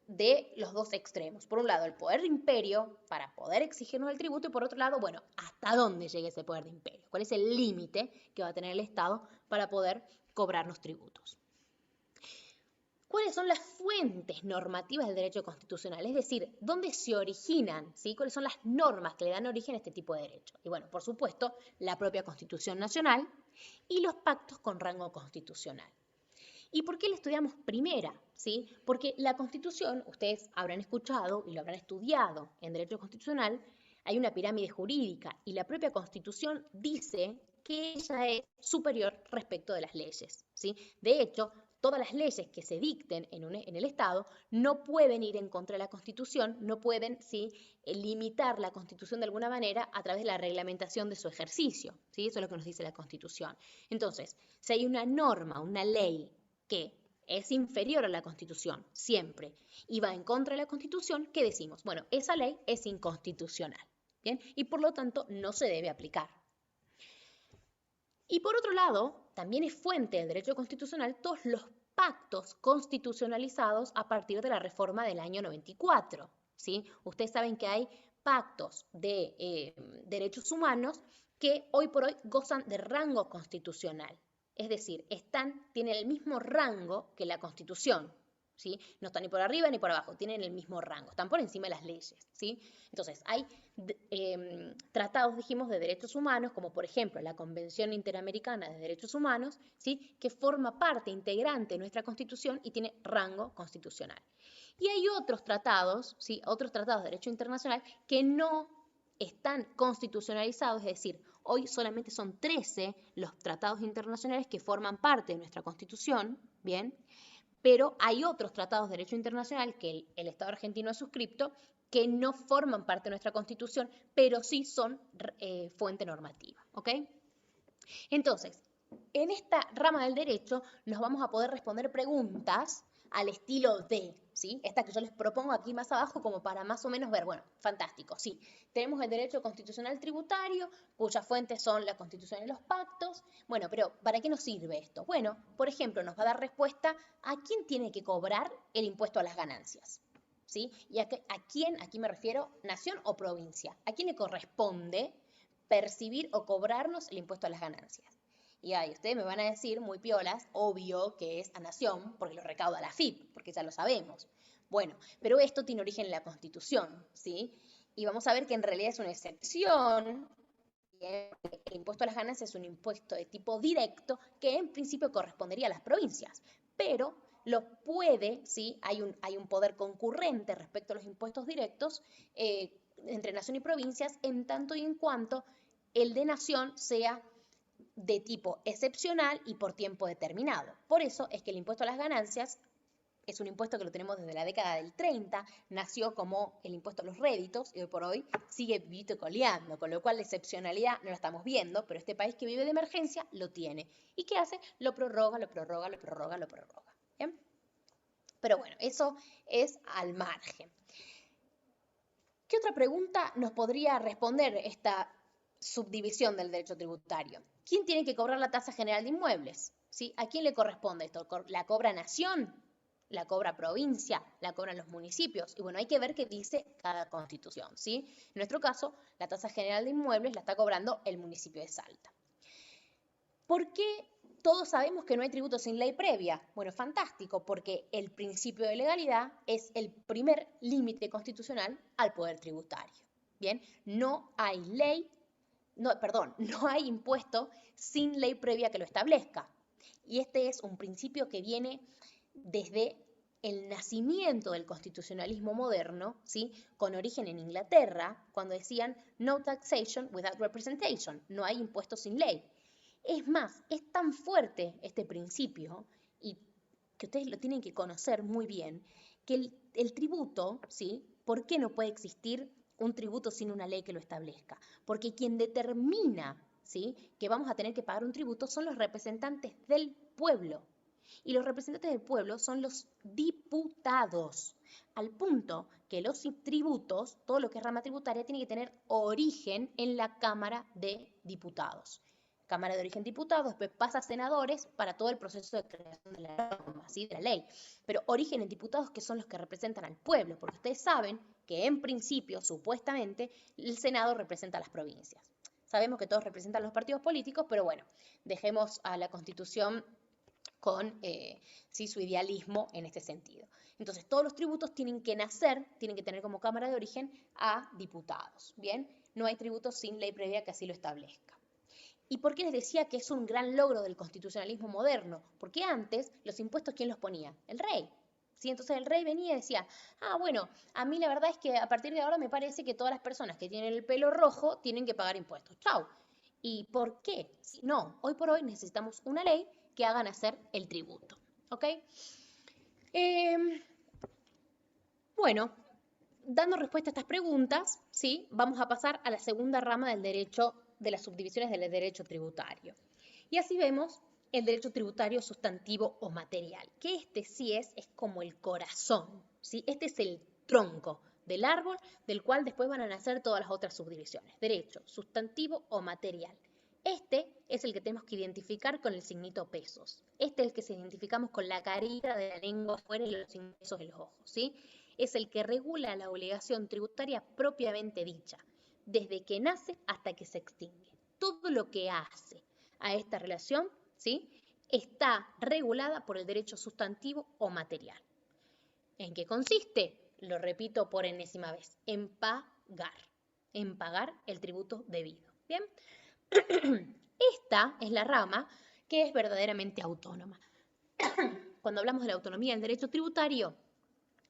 de los dos extremos. Por un lado, el poder de imperio para poder exigirnos el tributo, y por otro lado, bueno, ¿hasta dónde llega ese poder de imperio? ¿Cuál es el límite que va a tener el Estado para poder cobrarnos tributos? ¿Cuáles son las fuentes normativas del derecho constitucional? Es decir, ¿dónde se originan? ¿Sí? ¿Cuáles son las normas que le dan origen a este tipo de derecho? Y bueno, por supuesto, la propia Constitución Nacional y los pactos con rango constitucional. ¿Y por qué la estudiamos primera? ¿Sí? Porque la Constitución, ustedes habrán escuchado y lo habrán estudiado en Derecho Constitucional, hay una pirámide jurídica y la propia Constitución dice que ella es superior respecto de las leyes, ¿sí? De hecho, todas las leyes que se dicten en el Estado no pueden ir en contra de la Constitución, no pueden, ¿sí?, limitar la Constitución de alguna manera a través de la reglamentación de su ejercicio, ¿sí? Eso es lo que nos dice la Constitución. Entonces, si hay una norma, una ley que es inferior a la Constitución, siempre, y va en contra de la Constitución, ¿qué decimos? Bueno, esa ley es inconstitucional, ¿bien? Y por lo tanto no se debe aplicar. Y por otro lado, también es fuente del derecho constitucional todos los pactos constitucionalizados a partir de la reforma del año 94, ¿sí? Ustedes saben que hay pactos de derechos humanos que hoy por hoy gozan de rango constitucional. Es decir, tienen el mismo rango que la Constitución, ¿sí? No están ni por arriba ni por abajo, tienen el mismo rango, están por encima de las leyes, ¿sí? Entonces, hay tratados, dijimos, de derechos humanos, como por ejemplo la Convención Interamericana de Derechos Humanos, ¿sí?, que forma parte integrante de nuestra Constitución y tiene rango constitucional. Y hay otros tratados, ¿sí?, otros tratados de derecho internacional que no están constitucionalizados, es decir, hoy solamente son 13 los tratados internacionales que forman parte de nuestra Constitución, ¿bien? Pero hay otros tratados de derecho internacional que el Estado argentino ha suscrito que no forman parte de nuestra Constitución, pero sí son fuente normativa, ¿ok? Entonces, en esta rama del derecho nos vamos a poder responder preguntas al estilo de, ¿sí? Esta que yo les propongo aquí más abajo como para más o menos ver, bueno, fantástico, sí. Tenemos el derecho constitucional tributario, cuyas fuentes son la Constitución y los pactos. Bueno, pero ¿para qué nos sirve esto? Bueno, por ejemplo, nos va a dar respuesta a quién tiene que cobrar el impuesto a las ganancias, ¿sí? Y a quién, aquí me refiero, nación o provincia, a quién le corresponde percibir o cobrarnos el impuesto a las ganancias. Y ahí ustedes me van a decir, muy piolas, obvio que es a Nación, porque lo recauda la AFIP, porque ya lo sabemos. Bueno, pero esto tiene origen en la Constitución, ¿sí? Y vamos a ver que en realidad es una excepción. El impuesto a las ganancias es un impuesto de tipo directo que en principio correspondería a las provincias, pero lo puede, ¿sí? Hay un poder concurrente respecto a los impuestos directos entre nación y provincias, en tanto y en cuanto el de nación sea de tipo excepcional y por tiempo determinado. Por eso es que el impuesto a las ganancias es un impuesto que lo tenemos desde la década del 30, nació como el impuesto a los réditos y hoy por hoy sigue vivito y coleando, con lo cual la excepcionalidad no la estamos viendo, pero este país que vive de emergencia lo tiene. ¿Y qué hace? Lo prorroga, lo prorroga, lo prorroga, lo prorroga. ¿Bien? Pero bueno, eso es al margen. ¿Qué otra pregunta nos podría responder esta subdivisión del derecho tributario? ¿Quién tiene que cobrar la tasa general de inmuebles? ¿Sí? ¿A quién le corresponde esto? ¿La cobra Nación? ¿La cobra provincia? ¿La cobran los municipios? Y bueno, hay que ver qué dice cada constitución, ¿sí? En nuestro caso, la tasa general de inmuebles la está cobrando el municipio de Salta. ¿Por qué todos sabemos que no hay tributo sin ley previa? Bueno, fantástico, porque el principio de legalidad es el primer límite constitucional al poder tributario. Bien, no hay ley, no hay impuesto sin ley previa que lo establezca. Y este es un principio que viene desde el nacimiento del constitucionalismo moderno, ¿sí? Con origen en Inglaterra, cuando decían no taxation without representation, no hay impuestos sin ley. Es más, es tan fuerte este principio, y que ustedes lo tienen que conocer muy bien, que el tributo, ¿sí? ¿Por qué no puede existir un tributo sin una ley que lo establezca? Porque quien determina, ¿sí? que vamos a tener que pagar un tributo son los representantes del pueblo. Y los representantes del pueblo son los diputados, al punto que los tributos, todo lo que es rama tributaria, tiene que tener origen en la Cámara de Diputados. Cámara de origen diputados, después pasa a senadores para todo el proceso de creación de la norma, ¿sí? de la ley. Pero origen en diputados que son los que representan al pueblo, porque ustedes saben que en principio, supuestamente, el Senado representa a las provincias. Sabemos que todos representan los partidos políticos, pero bueno, dejemos a la Constitución con ¿sí? su idealismo en este sentido. Entonces, todos los tributos tienen que nacer, tienen que tener como cámara de origen a diputados, ¿bien? No hay tributos sin ley previa que así lo establezca. ¿Y por qué les decía que es un gran logro del constitucionalismo moderno? Porque antes los impuestos, ¿quién los ponía? El rey. ¿Sí? Entonces el rey venía y decía, bueno, a mí la verdad es que a partir de ahora me parece que todas las personas que tienen el pelo rojo tienen que pagar impuestos. ¡Chau! ¿Y por qué? No, hoy por hoy necesitamos una ley que haga nacer el tributo. ¿Ok? Bueno, dando respuesta a estas preguntas, ¿sí? Vamos a pasar a la segunda rama del derecho, de las subdivisiones del derecho tributario. Y así vemos el derecho tributario sustantivo o material, que este sí es como el corazón, ¿sí? Este es el tronco del árbol del cual después van a nacer todas las otras subdivisiones. Derecho, sustantivo o material. Este es el que tenemos que identificar con el signito pesos. Este es el que se identificamos con la carita de la lengua afuera y los signos de los ojos, ¿sí? Es el que regula la obligación tributaria propiamente dicha, desde que nace hasta que se extingue. Todo lo que hace a esta relación, ¿sí? está regulada por el derecho sustantivo o material. ¿En qué consiste? Lo repito por enésima vez, en pagar el tributo debido. ¿Bien? Esta es la rama que es verdaderamente autónoma. Cuando hablamos de la autonomía del derecho tributario,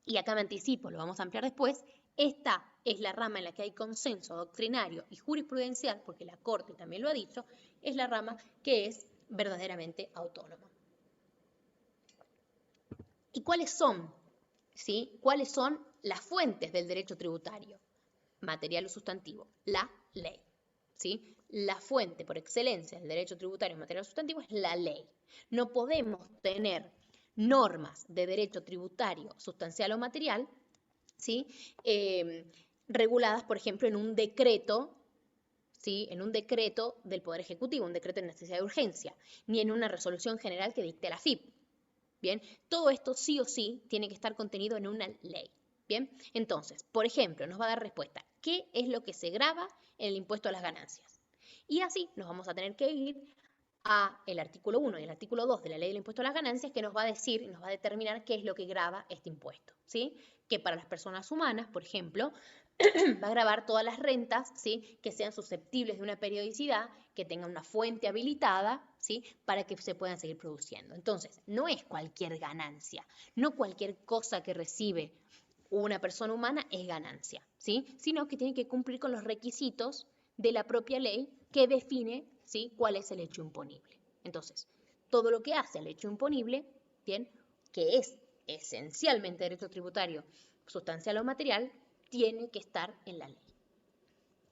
y acá me anticipo, lo vamos a ampliar después, esta es la rama en la que hay consenso doctrinario y jurisprudencial, porque la Corte también lo ha dicho, es la rama que es verdaderamente autónoma. ¿Y cuáles son? ¿Sí? ¿Cuáles son las fuentes del derecho tributario? Material o sustantivo, la ley. ¿Sí? La fuente por excelencia del derecho tributario material o sustantivo es la ley. No podemos tener normas de derecho tributario sustancial o material, ¿sí? Reguladas, por ejemplo, en un decreto, ¿sí? En un decreto del Poder Ejecutivo, un decreto de necesidad de urgencia, ni en una resolución general que dicte la FIP. Bien, todo esto sí o sí tiene que estar contenido en una ley. Bien, entonces, por ejemplo, nos va a dar respuesta, ¿qué es lo que se grava en el impuesto a las ganancias? Y así nos vamos a tener que ir a el artículo 1 y el artículo 2 de la Ley del Impuesto a las Ganancias, que nos va a decir, nos va a determinar qué es lo que grava este impuesto, ¿sí? Que para las personas humanas, por ejemplo, va a gravar todas las rentas, ¿sí? Que sean susceptibles de una periodicidad, que tengan una fuente habilitada, ¿sí? Para que se puedan seguir produciendo. Entonces, no es cualquier ganancia, no cualquier cosa que recibe una persona humana es ganancia, ¿sí? Sino que tiene que cumplir con los requisitos de la propia ley que define, ¿sí? Cuál es el hecho imponible. Entonces, todo lo que hace al hecho imponible, ¿bien? Que es esencialmente derecho tributario, sustancial o material, tiene que estar en la ley.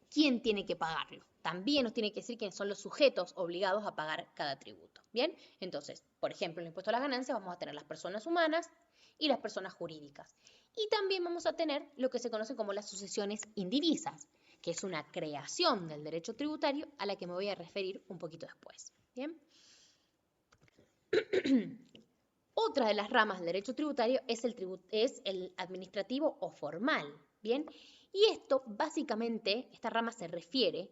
¿Quién tiene que pagarlo? También nos tiene que decir quiénes son los sujetos obligados a pagar cada tributo. ¿Bien? Entonces, por ejemplo, en el impuesto a las ganancias vamos a tener las personas humanas y las personas jurídicas. Y también vamos a tener lo que se conoce como las sucesiones indivisas, que es una creación del derecho tributario a la que me voy a referir un poquito después. ¿Bien? Otra de las ramas del derecho tributario es el administrativo o formal. ¿Bien? Y esto, básicamente, esta rama se refiere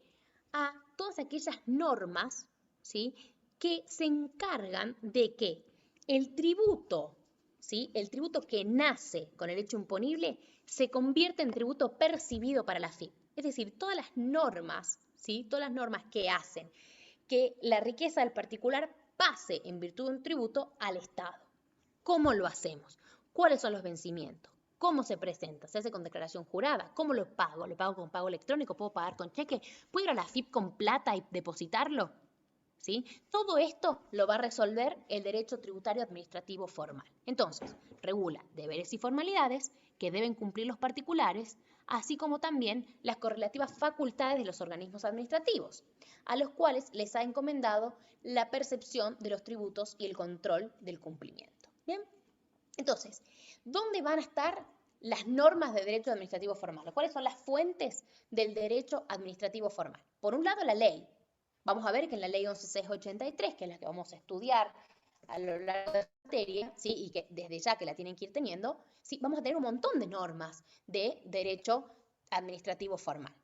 a todas aquellas normas, ¿sí? Que se encargan de que el tributo, ¿sí? El tributo que nace con el hecho imponible se convierte en tributo percibido para la AFIP. Es decir, todas las normas, ¿sí? Todas las normas que hacen que la riqueza del particular pase en virtud de un tributo al Estado. ¿Cómo lo hacemos? ¿Cuáles son los vencimientos? ¿Cómo se presenta? ¿Se hace con declaración jurada? ¿Cómo lo pago? ¿Lo pago con pago electrónico? ¿Puedo pagar con cheque? ¿Puedo ir a la AFIP con plata y depositarlo? ¿Sí? Todo esto lo va a resolver el derecho tributario administrativo formal. Entonces, regula deberes y formalidades que deben cumplir los particulares, así como también las correlativas facultades de los organismos administrativos, a los cuales les ha encomendado la percepción de los tributos y el control del cumplimiento. ¿Bien? Entonces, ¿dónde van a estar las normas de derecho administrativo formal? ¿Cuáles son las fuentes del derecho administrativo formal? Por un lado, la ley. Vamos a ver que en la ley 11683, que es la que vamos a estudiar a lo largo de la materia, ¿sí? Y que desde ya que la tienen que ir teniendo, ¿sí? Vamos a tener un montón de normas de derecho administrativo formal.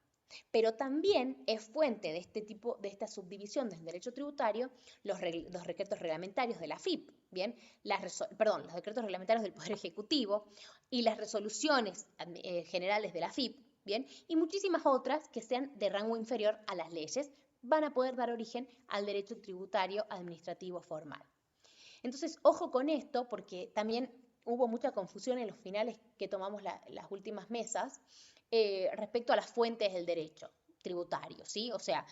Pero también es fuente de este tipo, de esta subdivisión del derecho tributario, los decretos reglamentarios de la AFIP, ¿bien? Los decretos reglamentarios del Poder Ejecutivo y las resoluciones generales de la AFIP, ¿bien? Y muchísimas otras que sean de rango inferior a las leyes, van a poder dar origen al derecho tributario administrativo formal. Entonces, ojo con esto, porque también hubo mucha confusión en los finales que tomamos las últimas mesas respecto a las fuentes del derecho tributario, ¿sí? O sea,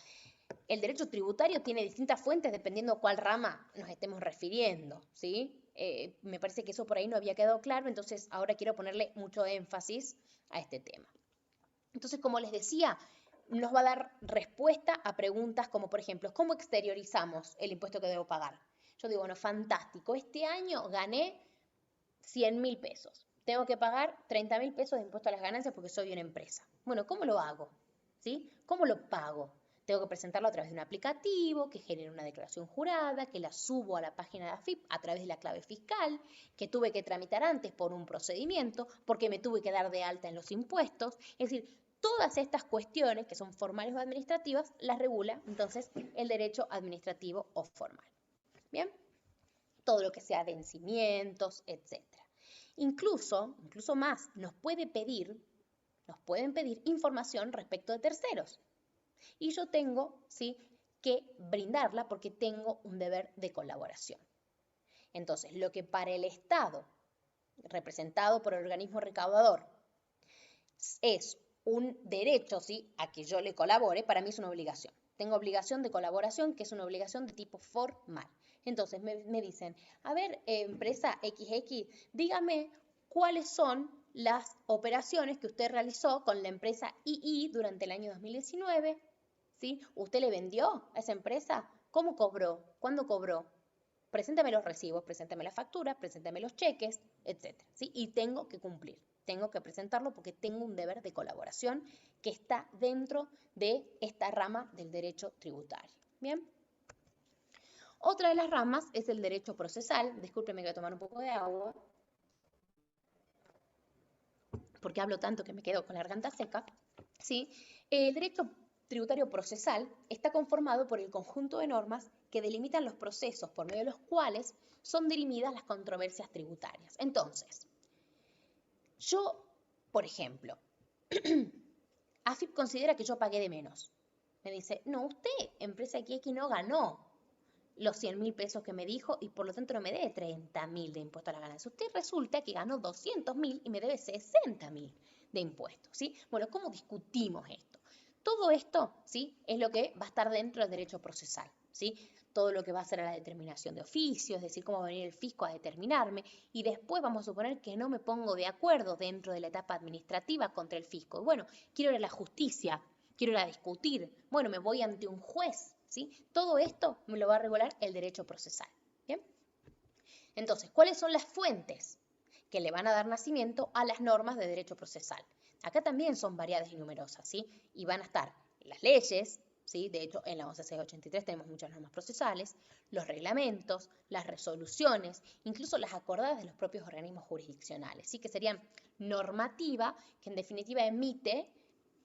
el derecho tributario tiene distintas fuentes dependiendo a cuál rama nos estemos refiriendo, ¿sí? Me parece que eso por ahí no había quedado claro, entonces ahora quiero ponerle mucho énfasis a este tema. Entonces, como les decía, nos va a dar respuesta a preguntas como, por ejemplo, ¿cómo exteriorizamos el impuesto que debo pagar? Yo digo, bueno, fantástico, este año gané 100.000 pesos. Tengo que pagar 30.000 pesos de impuesto a las ganancias porque soy una empresa. Bueno, ¿cómo lo hago? ¿Sí? ¿Cómo lo pago? Tengo que presentarlo a través de un aplicativo que genere una declaración jurada, que la subo a la página de AFIP a través de la clave fiscal, que tuve que tramitar antes por un procedimiento, porque me tuve que dar de alta en los impuestos. Es decir, todas estas cuestiones que son formales o administrativas las regula entonces el derecho administrativo o formal. ¿Bien? Todo lo que sea vencimientos, etc. Incluso más, nos pueden pedir información respecto de terceros. Y yo tengo, ¿sí?, que brindarla porque tengo un deber de colaboración. Entonces, lo que para el Estado, representado por el organismo recaudador, es un derecho, ¿sí?, a que yo le colabore, para mí es una obligación. Tengo obligación de colaboración, que es una obligación de tipo formal. Entonces me dicen, a ver, empresa XX, dígame cuáles son las operaciones que usted realizó con la empresa II durante el año 2019, ¿sí? ¿Usted le vendió a esa empresa? ¿Cómo cobró? ¿Cuándo cobró? Preséntame los recibos, preséntame las facturas, preséntame los cheques, etc. ¿Sí? Y tengo que cumplir, tengo que presentarlo porque tengo un deber de colaboración que está dentro de esta rama del derecho tributario. ¿Bien? Otra de las ramas es el derecho procesal. Discúlpenme que voy a tomar un poco de agua, porque hablo tanto que me quedo con la garganta seca. ¿Sí? El derecho tributario procesal está conformado por el conjunto de normas que delimitan los procesos por medio de los cuales son dirimidas las controversias tributarias. Entonces, yo, por ejemplo, AFIP considera que yo pagué de menos. Me dice, no, usted, empresa XX, no ganó los 100.000 pesos que me dijo y por lo tanto no me debe 30.000 de impuesto a la ganancia. Usted resulta que ganó 200.000 y me debe 60.000 de impuestos, ¿sí? Bueno, ¿cómo discutimos esto? Todo esto, ¿sí?, es lo que va a estar dentro del derecho procesal, ¿sí? Todo lo que va a ser a la determinación de oficio, es decir, cómo va a venir el fisco a determinarme, y después vamos a suponer que no me pongo de acuerdo dentro de la etapa administrativa contra el fisco. Bueno, quiero ir a la justicia, quiero ir a discutir, bueno, me voy ante un juez, ¿sí? Todo esto me lo va a regular el derecho procesal, ¿bien? Entonces, ¿cuáles son las fuentes que le van a dar nacimiento a las normas de derecho procesal? Acá también son variadas y numerosas, ¿sí? Y van a estar las leyes, ¿sí? De hecho, en la 11683 tenemos muchas normas procesales, los reglamentos, las resoluciones, incluso las acordadas de los propios organismos jurisdiccionales, ¿sí? Que serían normativa que en definitiva emite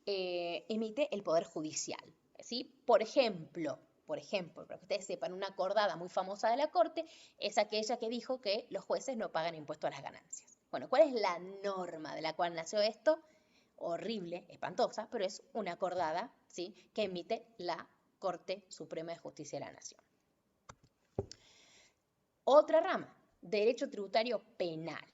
el Poder Judicial, ¿sí? Por ejemplo, para que ustedes sepan, una acordada muy famosa de la Corte es aquella que dijo que los jueces no pagan impuesto a las ganancias. Bueno, ¿cuál es la norma de la cual nació esto? Horrible, espantosa, pero es una acordada, ¿sí?, que emite la Corte Suprema de Justicia de la Nación. Otra rama, derecho tributario penal.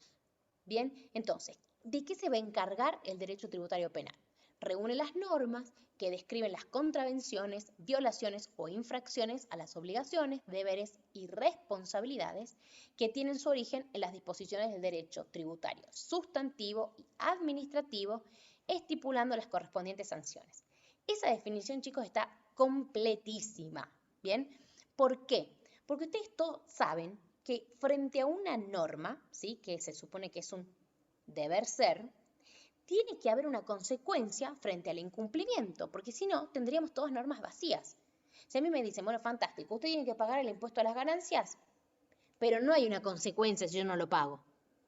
Bien, entonces, ¿de qué se va a encargar el derecho tributario penal? Reúne las normas que describen las contravenciones, violaciones o infracciones a las obligaciones, deberes y responsabilidades que tienen su origen en las disposiciones del derecho tributario sustantivo y administrativo, estipulando las correspondientes sanciones. Esa definición, chicos, está completísima, ¿bien? ¿Por qué? Porque ustedes todos saben que frente a una norma, ¿sí?, que se supone que es un deber ser, tiene que haber una consecuencia frente al incumplimiento, porque si no, tendríamos todas normas vacías. Si a mí me dicen, bueno, fantástico, usted tiene que pagar el impuesto a las ganancias, pero no hay una consecuencia si yo no lo pago.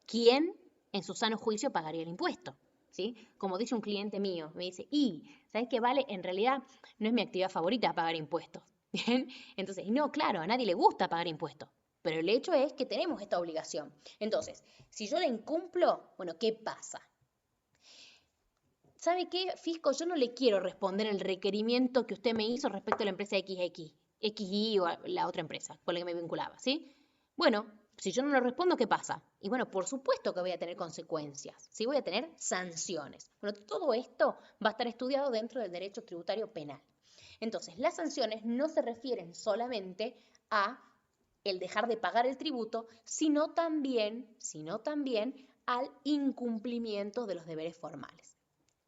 ¿Quién en su sano juicio pagaría el impuesto? ¿Sí? Como dice un cliente mío, me dice, ¿sabes qué vale? En realidad no es mi actividad favorita pagar impuestos. ¿Bien? Entonces, no, claro, a nadie le gusta pagar impuestos, pero el hecho es que tenemos esta obligación. Entonces, si yo la incumplo, bueno, ¿qué pasa? ¿Sabe qué, fisco? Yo no le quiero responder el requerimiento que usted me hizo respecto a la empresa XY o a la otra empresa con la que me vinculaba, ¿sí? Bueno, si yo no lo respondo, ¿qué pasa? Y bueno, por supuesto que voy a tener consecuencias, ¿sí? Voy a tener sanciones. Bueno, todo esto va a estar estudiado dentro del derecho tributario penal. Entonces, las sanciones no se refieren solamente a el dejar de pagar el tributo, sino también al incumplimiento de los deberes formales.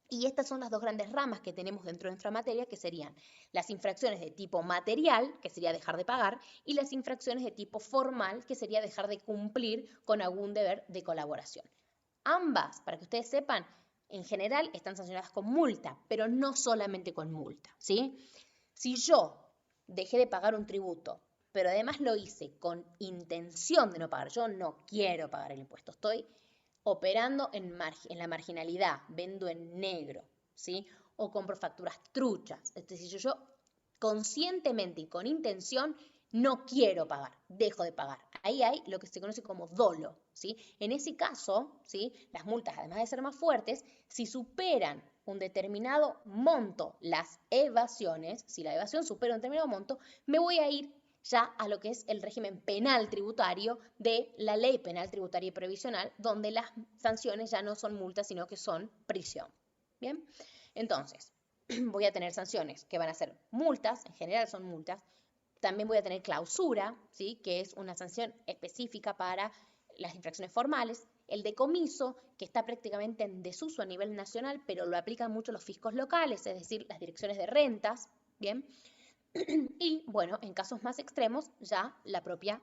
Y estas son las dos grandes ramas que tenemos dentro de nuestra materia, que serían las infracciones de tipo material, que sería dejar de pagar, y las infracciones de tipo formal, que sería dejar de cumplir con algún deber de colaboración. Ambas, para que ustedes sepan, en general están sancionadas con multa, pero no solamente con multa, ¿sí? Si yo dejé de pagar un tributo, pero además lo hice con intención de no pagar, yo no quiero pagar el impuesto, estoy operando en la marginalidad, vendo en negro, ¿sí? O compro facturas truchas. Es decir, yo conscientemente y con intención no quiero pagar, dejo de pagar. Ahí hay lo que se conoce como dolo, ¿sí? En ese caso, ¿sí?, las multas, además de ser más fuertes, si superan un determinado monto, las evasiones, si la evasión supera un determinado monto, me voy a ir ya a lo que es el régimen penal tributario de la Ley Penal Tributaria y Previsional, donde las sanciones ya no son multas, sino que son prisión. ¿Bien? Entonces, voy a tener sanciones que van a ser multas, en general son multas. También voy a tener clausura, ¿sí?, que es una sanción específica para las infracciones formales. El decomiso, que está prácticamente en desuso a nivel nacional, pero lo aplican mucho los fiscos locales, es decir, las direcciones de rentas, ¿bien? Y, bueno, en casos más extremos, ya la propia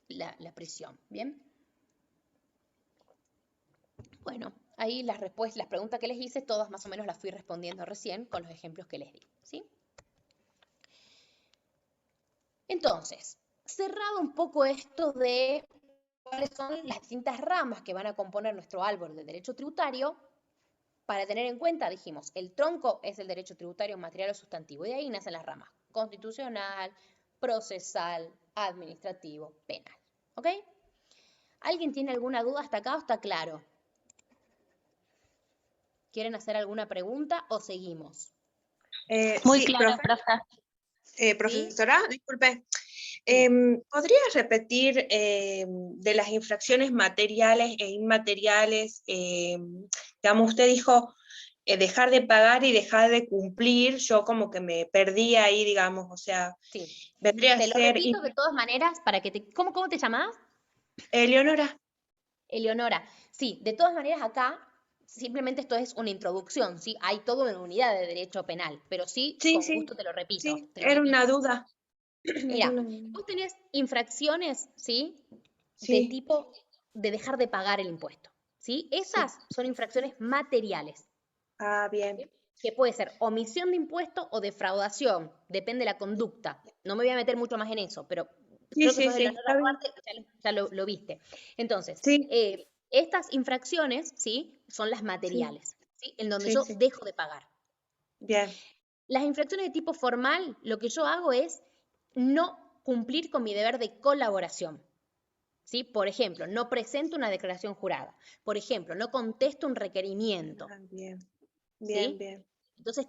la prisión, ¿bien? Bueno, ahí las preguntas que les hice, todas más o menos las fui respondiendo recién con los ejemplos que les di, ¿sí? Entonces, cerrado un poco esto de cuáles son las distintas ramas que van a componer nuestro árbol de derecho tributario, para tener en cuenta, dijimos, el tronco es el derecho tributario material o sustantivo, y de ahí nacen las ramas: constitucional, procesal, administrativo, penal. ¿Ok? ¿Alguien tiene alguna duda hasta acá o está claro? ¿Quieren hacer alguna pregunta o seguimos? Muy Sí, claro, profe. ¿Sí? profesora, disculpe. Sí. ¿Podría repetir de las infracciones materiales e inmateriales? Digamos, usted dijo dejar de pagar y dejar de cumplir. Yo como que me perdí ahí, digamos, o sea, Sí. vendría a Te lo ser... repito de todas maneras para que te... ¿Cómo te llamás? Leonora, Eleonora. Sí, de todas maneras acá simplemente esto es una introducción, ¿sí? Hay toda una unidad de derecho penal, pero sí, sí, con sí, gusto te lo repito, sí, te lo era una repito. duda. Era Mira, una... vos tenés infracciones, ¿sí? De Sí, tipo de dejar de pagar el impuesto, ¿sí? sí. Esas son infracciones materiales, Ah, bien. ¿sí? Que puede ser omisión de impuesto o defraudación, depende de la conducta. No me voy a meter mucho más en eso, pero Sí, creo que sí, sos de sí, la está nota bien. aparte, ya lo viste. Entonces, Sí, estas infracciones, ¿sí? Son las sí, materiales, ¿sí? En donde sí, yo sí. dejo de pagar. Bien. Las infracciones de tipo formal, lo que yo hago es no cumplir con mi deber de colaboración. ¿Sí? Por ejemplo, no presento una declaración jurada. Por ejemplo, no contesto un requerimiento. Ah, bien, bien, ¿Sí? bien. Entonces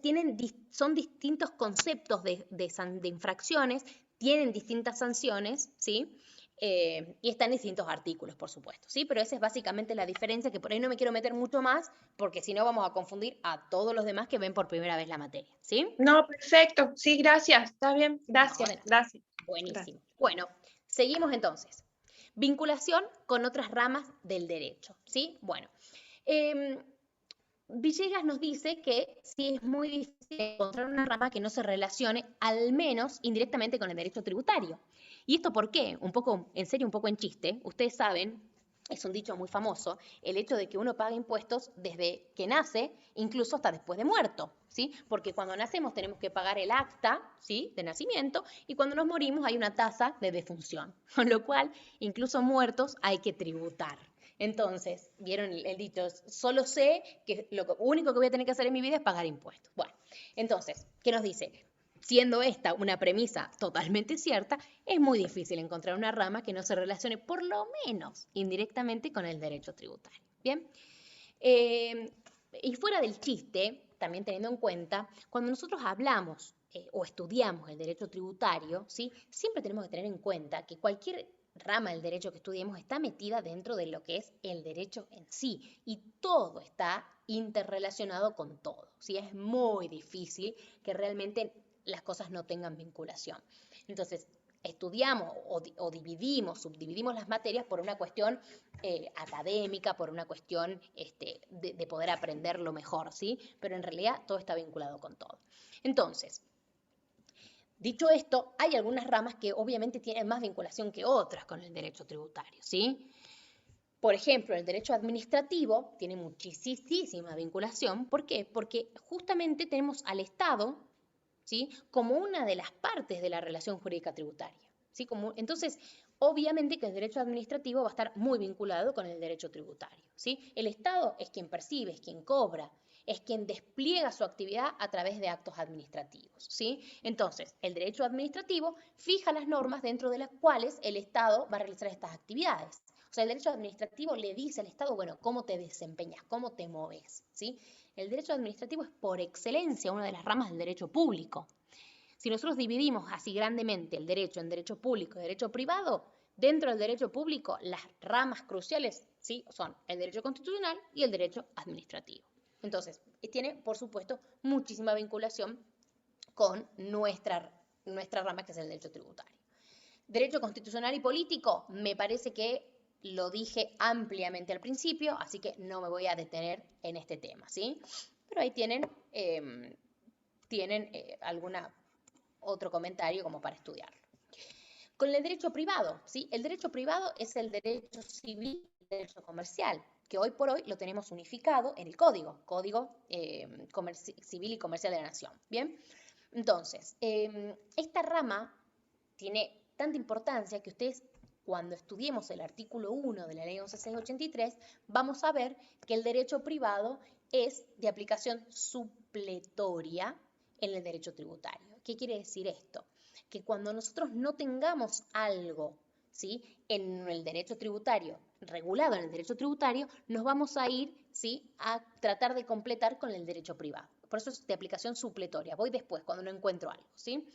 son distintos conceptos de infracciones, tienen distintas sanciones, ¿sí? Y están en distintos artículos, por supuesto, ¿sí? Pero esa es básicamente la diferencia, que por ahí no me quiero meter mucho más, porque si no vamos a confundir a todos los demás que ven por primera vez la materia, ¿sí? No, perfecto. Sí, gracias. Está bien. No, Gracias, de nada. gracias. Gracias. Buenísimo. Bueno, seguimos entonces. Vinculación con otras ramas del derecho, ¿sí? Bueno, em, Villegas nos dice que sí es muy difícil encontrar una rama que no se relacione al menos indirectamente con el derecho tributario. ¿Y esto por qué? Un poco, en serio, un poco en chiste. Ustedes saben, es un dicho muy famoso, el hecho de que uno paga impuestos desde que nace, incluso hasta después de muerto, ¿sí? Porque cuando nacemos tenemos que pagar el acta, ¿sí? De nacimiento, y cuando nos morimos hay una tasa de defunción, con lo cual, incluso muertos hay que tributar. Entonces, vieron el dicho, solo sé que lo único que voy a tener que hacer en mi vida es pagar impuestos. Bueno, entonces, ¿qué nos dice? Siendo esta una premisa totalmente cierta, es muy difícil encontrar una rama que no se relacione por lo menos indirectamente con el derecho tributario. Bien, y fuera del chiste, también teniendo en cuenta, cuando nosotros hablamos o estudiamos el derecho tributario, ¿sí? Siempre tenemos que tener en cuenta que cualquier rama del derecho que estudiemos está metida dentro de lo que es el derecho en sí, y todo está interrelacionado con todo, ¿sí? Es muy difícil que realmente las cosas no tengan vinculación. Entonces, estudiamos o dividimos, subdividimos las materias por una cuestión académica, por una cuestión de poder aprenderlo mejor, ¿sí? Pero en realidad todo está vinculado con todo. Entonces, dicho esto, hay algunas ramas que obviamente tienen más vinculación que otras con el derecho tributario, ¿sí? Por ejemplo, el derecho administrativo tiene muchísima vinculación. ¿Por qué? Porque justamente tenemos al Estado, ¿sí? Como una de las partes de la relación jurídica tributaria, ¿sí? Entonces, obviamente que el derecho administrativo va a estar muy vinculado con el derecho tributario, ¿sí? El Estado es quien percibe, es quien cobra, es quien despliega su actividad a través de actos administrativos, ¿sí? Entonces, el derecho administrativo fija las normas dentro de las cuales el Estado va a realizar estas actividades. O sea, el derecho administrativo le dice al Estado, bueno, cómo te desempeñas, cómo te moves, ¿sí? El derecho administrativo es por excelencia una de las ramas del derecho público. Si nosotros dividimos así grandemente el derecho en derecho público y derecho privado, dentro del derecho público las ramas cruciales, ¿sí? Son el derecho constitucional y el derecho administrativo. Entonces, tiene, por supuesto, muchísima vinculación con nuestra rama, que es el derecho tributario. Derecho constitucional y político, me parece que lo dije ampliamente al principio, así que no me voy a detener en este tema, ¿sí? Pero ahí tienen algún otro comentario como para estudiarlo. Con el derecho privado, ¿sí? El derecho privado es el derecho civil y el derecho comercial, que hoy por hoy lo tenemos unificado en el Código Civil y Comercial de la Nación, ¿bien? Entonces, esta rama tiene tanta importancia que ustedes, cuando estudiemos el artículo 1 de la ley 11.683, vamos a ver que el derecho privado es de aplicación supletoria en el derecho tributario. ¿Qué quiere decir esto? Que cuando nosotros no tengamos algo, ¿sí?, en el derecho tributario, regulado en el derecho tributario, nos vamos a ir, ¿sí?, a tratar de completar con el derecho privado. Por eso es de aplicación supletoria. Voy después, cuando no encuentro algo, ¿sí?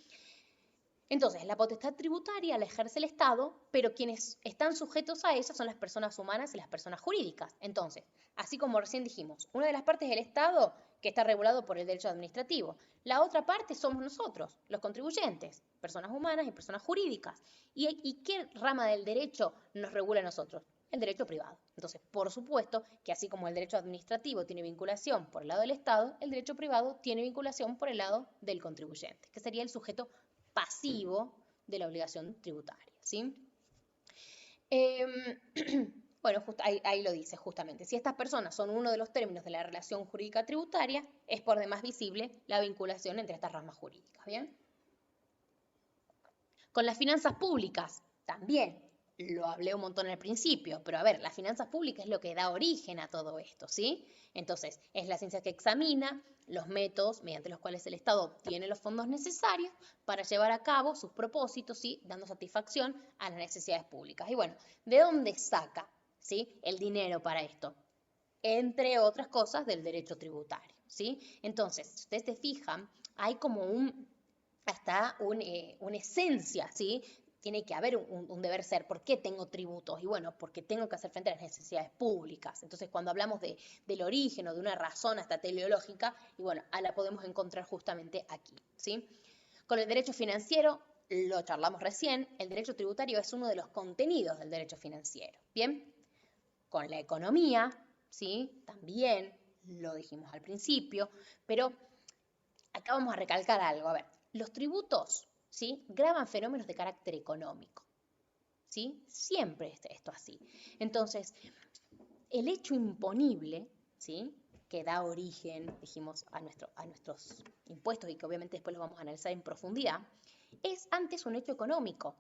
Entonces, la potestad tributaria la ejerce el Estado, pero quienes están sujetos a ella son las personas humanas y las personas jurídicas. Entonces, así como recién dijimos, una de las partes es el Estado, que está regulado por el derecho administrativo. La otra parte somos nosotros, los contribuyentes, personas humanas y personas jurídicas. ¿Y qué rama del derecho nos regula a nosotros? El derecho privado. Entonces, por supuesto que así como el derecho administrativo tiene vinculación por el lado del Estado, el derecho privado tiene vinculación por el lado del contribuyente, que sería el sujeto pasivo de la obligación tributaria, ¿sí? Bueno, ahí lo dice justamente. Si estas personas son uno de los términos de la relación jurídica tributaria, es por demás visible la vinculación entre estas ramas jurídicas, ¿bien? Con las finanzas públicas, también. Lo hablé un montón al principio, pero a ver, las finanzas públicas es lo que da origen a todo esto, ¿sí? Entonces, es la ciencia que examina los métodos mediante los cuales el Estado obtiene los fondos necesarios para llevar a cabo sus propósitos, ¿sí?, dando satisfacción a las necesidades públicas. Y bueno, ¿de dónde saca, ¿sí?, el dinero para esto? Entre otras cosas, del derecho tributario, ¿sí? Entonces, si ustedes se fijan, hay como una esencia, ¿sí? Tiene que haber un deber ser. ¿Por qué tengo tributos? Y bueno, porque tengo que hacer frente a las necesidades públicas. Entonces, cuando hablamos del origen o de una razón hasta teleológica, y bueno, la podemos encontrar justamente aquí, ¿sí? Con el derecho financiero, lo charlamos recién, el derecho tributario es uno de los contenidos del derecho financiero, ¿bien? Con la economía, ¿sí?, también lo dijimos al principio, pero acá vamos a recalcar algo. A ver, los tributos, ¿sí?, gravan fenómenos de carácter económico, ¿sí? Siempre es esto así. Entonces, el hecho imponible, ¿sí?, que da origen, dijimos, a nuestros impuestos y que obviamente después los vamos a analizar en profundidad, es antes un hecho económico,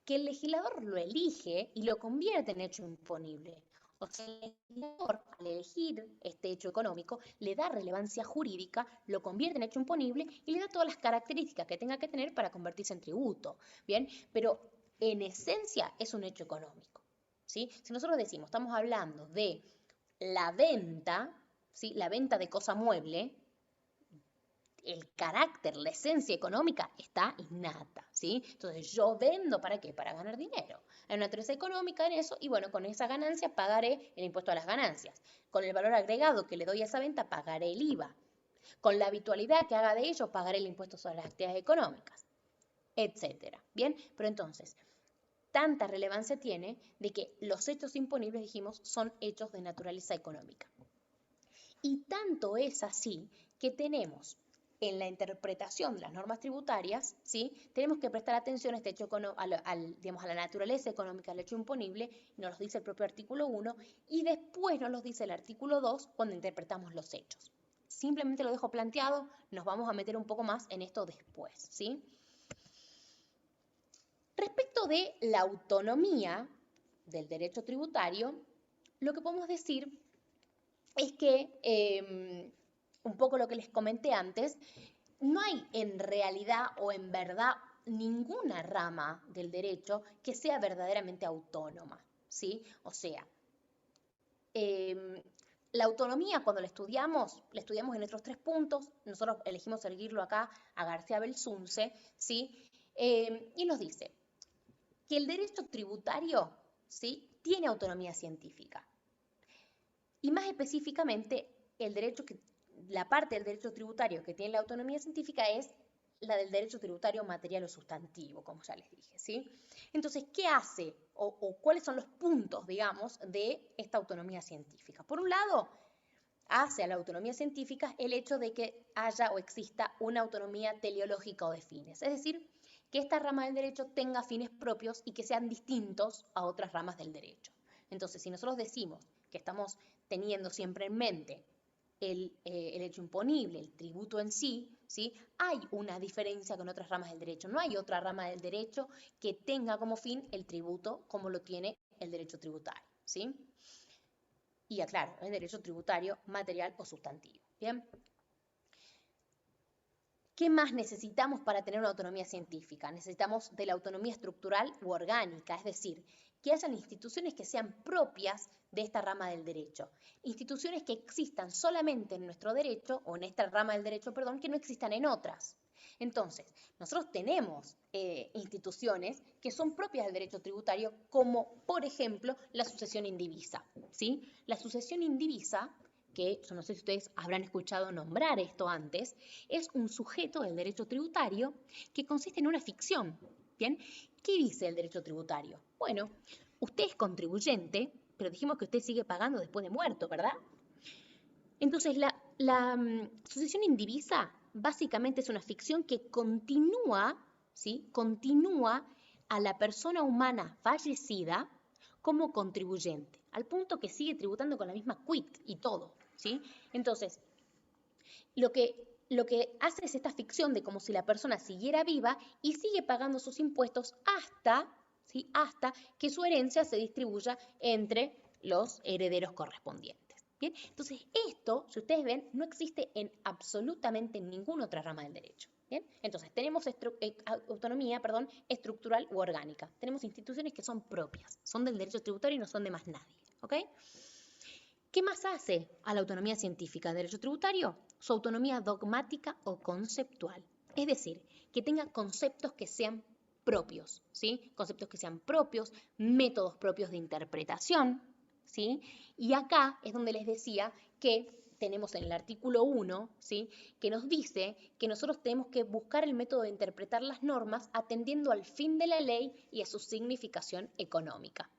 que el legislador lo elige y lo convierte en hecho imponible. O sea, el legislador, al elegir este hecho económico, le da relevancia jurídica, lo convierte en hecho imponible y le da todas las características que tenga que tener para convertirse en tributo, ¿bien? Pero en esencia es un hecho económico, ¿sí? Si nosotros decimos, estamos hablando de la venta, ¿sí?, la venta de cosa mueble, el carácter, la esencia económica está innata, ¿sí? Entonces, yo vendo, ¿para qué? Para ganar dinero. Hay una naturaleza económica en eso y bueno, con esa ganancia pagaré el impuesto a las ganancias. Con el valor agregado que le doy a esa venta, pagaré el IVA. Con la habitualidad que haga de ello, pagaré el impuesto sobre las actividades económicas, etcétera. ¿Bien? Pero entonces, tanta relevancia tiene de que los hechos imponibles, dijimos, son hechos de naturaleza económica. Y tanto es así que tenemos en la interpretación de las normas tributarias, ¿sí?, tenemos que prestar atención a este hecho, digamos, a la naturaleza económica del hecho imponible, nos lo dice el propio artículo 1, y después nos lo dice el artículo 2 cuando interpretamos los hechos. Simplemente lo dejo planteado, nos vamos a meter un poco más en esto después, ¿sí? Respecto de la autonomía del derecho tributario, lo que podemos decir es que, un poco lo que les comenté antes, no hay en realidad o en verdad ninguna rama del derecho que sea verdaderamente autónoma, ¿sí? O sea, la autonomía cuando la estudiamos en estos 3 puntos, nosotros elegimos seguirlo acá a García Belsunce, ¿sí? Y nos dice que el derecho tributario, ¿sí?, tiene autonomía científica. Y más específicamente, la parte del derecho tributario que tiene la autonomía científica es la del derecho tributario material o sustantivo, como ya les dije, ¿sí? Entonces, ¿qué hace o cuáles son los puntos, digamos, de esta autonomía científica? Por un lado, hace a la autonomía científica el hecho de que haya o exista una autonomía teleológica o de fines, es decir, que esta rama del derecho tenga fines propios y que sean distintos a otras ramas del derecho. Entonces, si nosotros decimos que estamos teniendo siempre en mente el hecho imponible, el tributo en sí, ¿sí?, hay una diferencia con otras ramas del derecho. No hay otra rama del derecho que tenga como fin el tributo como lo tiene el derecho tributario, ¿sí? y aclaro, el derecho tributario, material o sustantivo. ¿Bien? ¿Qué más necesitamos para tener una autonomía científica? Necesitamos de la autonomía estructural u orgánica, es decir, que hayan instituciones que sean propias de esta rama del derecho. Instituciones que existan solamente en nuestro derecho, o en esta rama del derecho, perdón, que no existan en otras. Entonces, nosotros tenemos instituciones que son propias del derecho tributario, como por ejemplo la sucesión indivisa, ¿sí? La sucesión indivisa, que yo no sé si ustedes habrán escuchado nombrar esto antes, es un sujeto del derecho tributario que consiste en una ficción. ¿Bien? ¿Qué dice el derecho tributario? Bueno, usted es contribuyente, pero dijimos que usted sigue pagando después de muerto, ¿verdad? Entonces, la sucesión indivisa básicamente es una ficción que continúa, ¿sí? Continúa a la persona humana fallecida como contribuyente, al punto que sigue tributando con la misma quit y todo, ¿sí? Entonces, lo que hace es esta ficción de como si la persona siguiera viva y sigue pagando sus impuestos hasta, ¿sí? Hasta que su herencia se distribuya entre los herederos correspondientes. ¿Bien? Entonces, esto, si ustedes ven, no existe en absolutamente ninguna otra rama del derecho. ¿Bien? Entonces, tenemos autonomía, estructural u orgánica. Tenemos instituciones que son propias, son del derecho tributario y no son de más nadie. ¿Ok? ¿Qué más hace a la autonomía científica del derecho tributario? Su autonomía dogmática o conceptual. Es decir, que tenga conceptos que sean propios, ¿sí? Conceptos que sean propios, métodos propios de interpretación, ¿sí? Y acá es donde les decía que tenemos en el artículo 1, ¿sí? Que nos dice que nosotros tenemos que buscar el método de interpretar las normas atendiendo al fin de la ley y a su significación económica.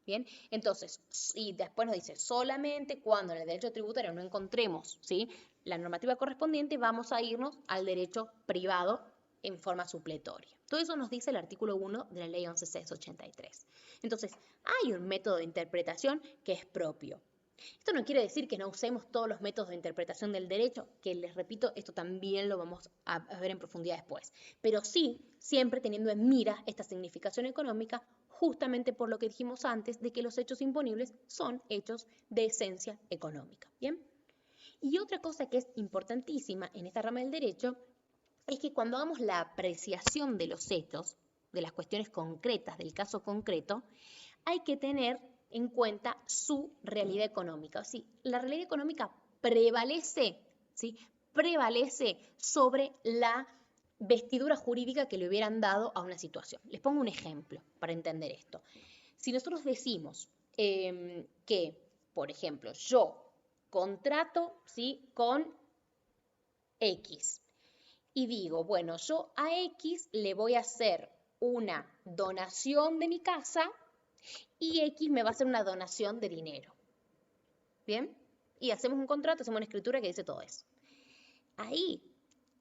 ¿Bien? Entonces, y después nos dice, solamente cuando en el derecho tributario no encontremos, ¿sí? La normativa correspondiente, vamos a irnos al derecho privado en forma supletoria. Todo eso nos dice el artículo 1 de la ley 11.683. Entonces, hay un método de interpretación que es propio. Esto no quiere decir que no usemos todos los métodos de interpretación del derecho, que les repito, esto también lo vamos a ver en profundidad después, pero sí, siempre teniendo en mira esta significación económica, justamente por lo que dijimos antes, de que los hechos imponibles son hechos de esencia económica. ¿Bien? Y otra cosa que es importantísima en esta rama del derecho es que cuando hagamos la apreciación de los hechos, de las cuestiones concretas, del caso concreto, hay que tener en cuenta su realidad económica. ¿Sí? La realidad económica prevalece, ¿sí? Prevalece sobre la vestidura jurídica que le hubieran dado a una situación. Les pongo un ejemplo para entender esto. Si nosotros decimos que, por ejemplo, yo contrato, ¿sí? Con X y digo, bueno, yo a X le voy a hacer una donación de mi casa y X me va a hacer una donación de dinero. ¿Bien? Y hacemos un contrato, hacemos una escritura que dice todo eso. Ahí,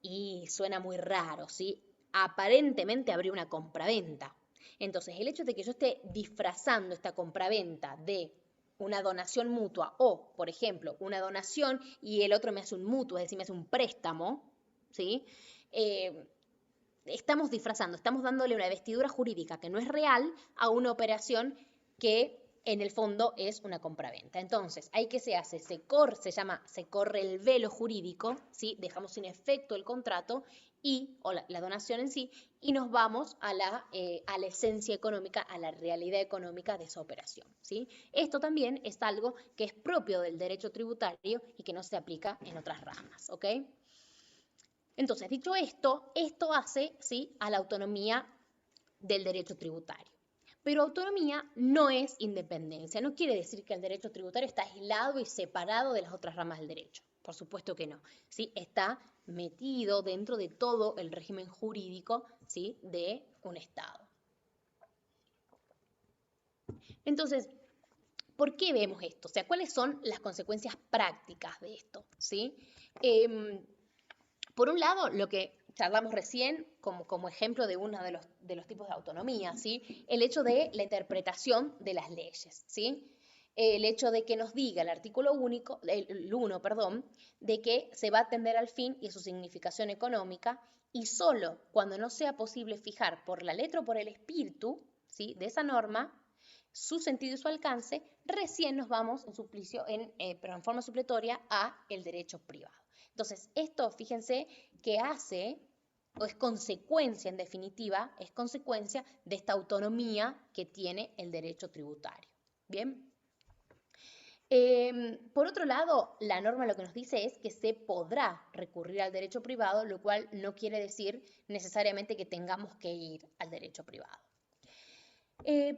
y suena muy raro, ¿sí? Aparentemente habría una compraventa. Entonces, el hecho de que yo esté disfrazando esta compraventa de una donación mutua o, por ejemplo, una donación y el otro me hace un mutuo, es decir, me hace un préstamo, ¿sí? Estamos disfrazando, estamos dándole una vestidura jurídica que no es real a una operación que en el fondo es una compraventa. Entonces, ¿ahí qué se hace? Se corre el velo jurídico, ¿sí? Dejamos sin efecto el contrato o la donación en sí, y nos vamos a la esencia económica, a la realidad económica de esa operación, ¿sí? Esto también es algo que es propio del derecho tributario y que no se aplica en otras ramas, ¿ok? Entonces, dicho esto, esto hace, ¿sí? A la autonomía del derecho tributario. Pero autonomía no es independencia, no quiere decir que el derecho tributario está aislado y separado de las otras ramas del derecho. Por supuesto que no, ¿sí? Está metido dentro de todo el régimen jurídico, ¿sí? De un Estado. Entonces, ¿por qué vemos esto? O sea, ¿cuáles son las consecuencias prácticas de esto? ¿Sí? Por un lado, lo que charlamos recién como ejemplo de uno de los tipos de autonomía, ¿sí? El hecho de la interpretación de las leyes, ¿sí? El hecho de que nos diga el artículo 1, de que se va a atender al fin y a su significación económica, y solo cuando no sea posible fijar por la letra o por el espíritu, ¿sí? De esa norma, su sentido y su alcance, recién nos vamos pero en forma supletoria a el derecho privado. Entonces, esto, fíjense, que hace, o es consecuencia, en definitiva, es consecuencia de esta autonomía que tiene el derecho tributario. ¿Bien? Por otro lado, la norma lo que nos dice es que se podrá recurrir al derecho privado, lo cual no quiere decir necesariamente que tengamos que ir al derecho privado.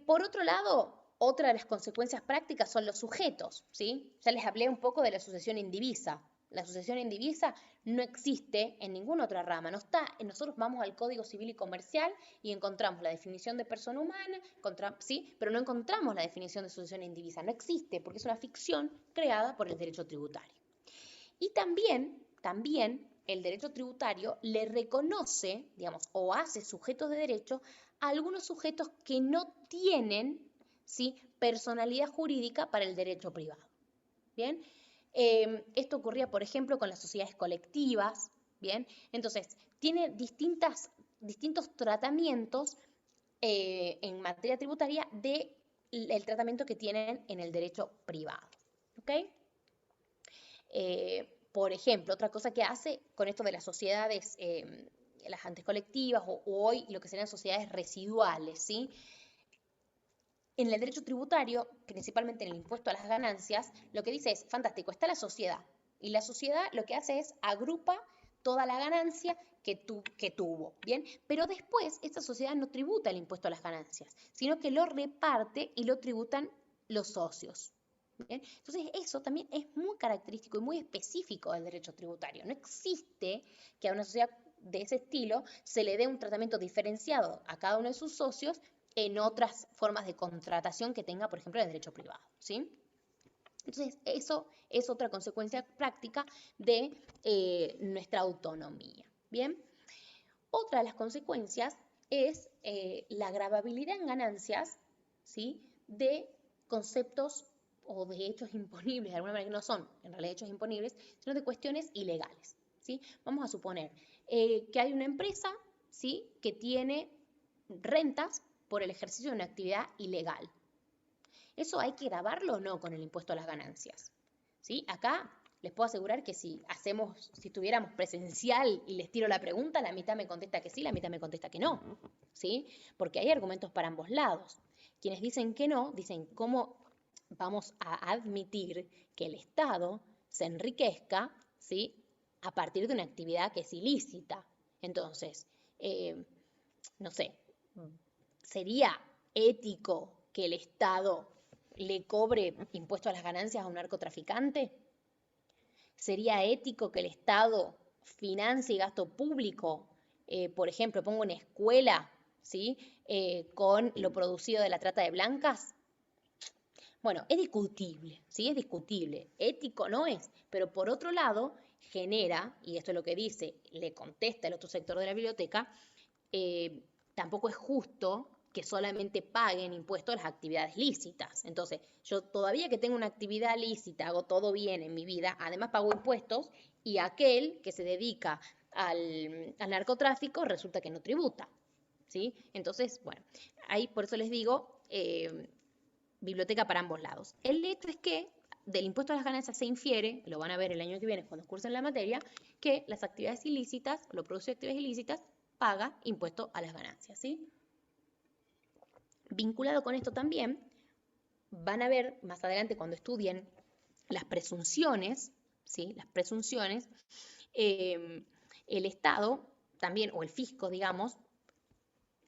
Por otro lado, otra de las consecuencias prácticas son los sujetos, ¿sí? Ya les hablé un poco de la sucesión indivisa. La sucesión indivisa no existe en ninguna otra rama, no está. Nosotros vamos al Código Civil y Comercial y encontramos la definición de persona humana, ¿sí? Pero no encontramos la definición de sucesión indivisa, no existe porque es una ficción creada por el derecho tributario. Y también el derecho tributario le reconoce, digamos, o hace sujetos de derecho a algunos sujetos que no tienen, ¿sí?, personalidad jurídica para el derecho privado. ¿Bien? Esto ocurría, por ejemplo, con las sociedades colectivas. ¿Bien? Entonces, tiene distintos tratamientos en materia tributaria del tratamiento que tienen en el derecho privado. ¿Ok? Por ejemplo, otra cosa que hace con esto de las sociedades, las antes colectivas o hoy lo que serían sociedades residuales, ¿sí? En el derecho tributario, principalmente en el impuesto a las ganancias, lo que dice es, fantástico, está la sociedad. Y la sociedad lo que hace es agrupa toda la ganancia que tuvo, ¿bien? Pero después esta sociedad no tributa el impuesto a las ganancias, sino que lo reparte y lo tributan los socios. ¿Bien? Entonces eso también es muy característico y muy específico del derecho tributario. No existe que a una sociedad de ese estilo se le dé un tratamiento diferenciado a cada uno de sus socios en otras formas de contratación que tenga, por ejemplo, el derecho privado, ¿sí? Entonces, eso es otra consecuencia práctica de nuestra autonomía, ¿bien? Otra de las consecuencias es la gravabilidad en ganancias, ¿sí?, de conceptos o de hechos imponibles, de alguna manera que no son en realidad hechos imponibles, sino de cuestiones ilegales, ¿sí? Vamos a suponer que hay una empresa, ¿sí?, que tiene rentas por el ejercicio de una actividad ilegal. ¿Eso hay que gravarlo o no con el impuesto a las ganancias? ¿Sí? Acá les puedo asegurar que si estuviéramos presencial y les tiro la pregunta, la mitad me contesta que sí, la mitad me contesta que no, ¿sí? Porque hay argumentos para ambos lados. Quienes dicen que no, dicen cómo vamos a admitir que el Estado se enriquezca, ¿sí?, a partir de una actividad que es ilícita. Entonces, no sé, ¿sería ético que el Estado le cobre impuesto a las ganancias a un narcotraficante? ¿Sería ético que el Estado financie gasto público? Por ejemplo, pongo una escuela, ¿sí?, con lo producido de la trata de blancas. Bueno, es discutible, ¿sí? Es discutible. Ético no es, pero por otro lado genera, y esto es lo que dice, le contesta el otro sector de la biblioteca, tampoco es justo que solamente paguen impuestos las actividades lícitas. Entonces, yo todavía que tengo una actividad lícita, hago todo bien en mi vida, además pago impuestos, y aquel que se dedica al narcotráfico resulta que no tributa, ¿sí? Entonces, bueno, ahí por eso les digo, biblioteca para ambos lados. El hecho es que del impuesto a las ganancias se infiere, lo van a ver el año que viene cuando cursen la materia, que las actividades ilícitas, lo producido de actividades ilícitas, paga impuesto a las ganancias, ¿sí? Vinculado con esto también, van a ver más adelante cuando estudien las presunciones, ¿sí?, las presunciones, el Estado también, o el fisco, digamos,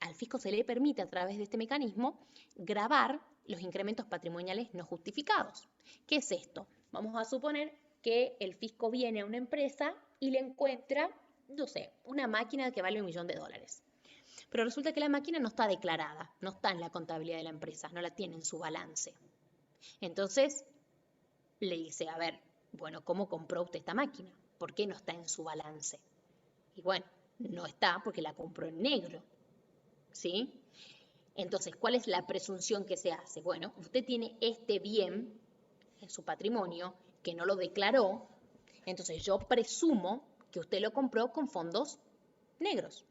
al fisco se le permite a través de este mecanismo gravar los incrementos patrimoniales no justificados. ¿Qué es esto? Vamos a suponer que el fisco viene a una empresa y le encuentra, no sé, una máquina que vale $1 millón. Pero resulta que la máquina no está declarada, no está en la contabilidad de la empresa, no la tiene en su balance. Entonces, le dice, a ver, bueno, ¿cómo compró usted esta máquina? ¿Por qué no está en su balance? Y bueno, no está porque la compró en negro, ¿sí? Entonces, ¿cuál es la presunción que se hace? Bueno, usted tiene este bien en su patrimonio que no lo declaró, entonces yo presumo que usted lo compró con fondos negros.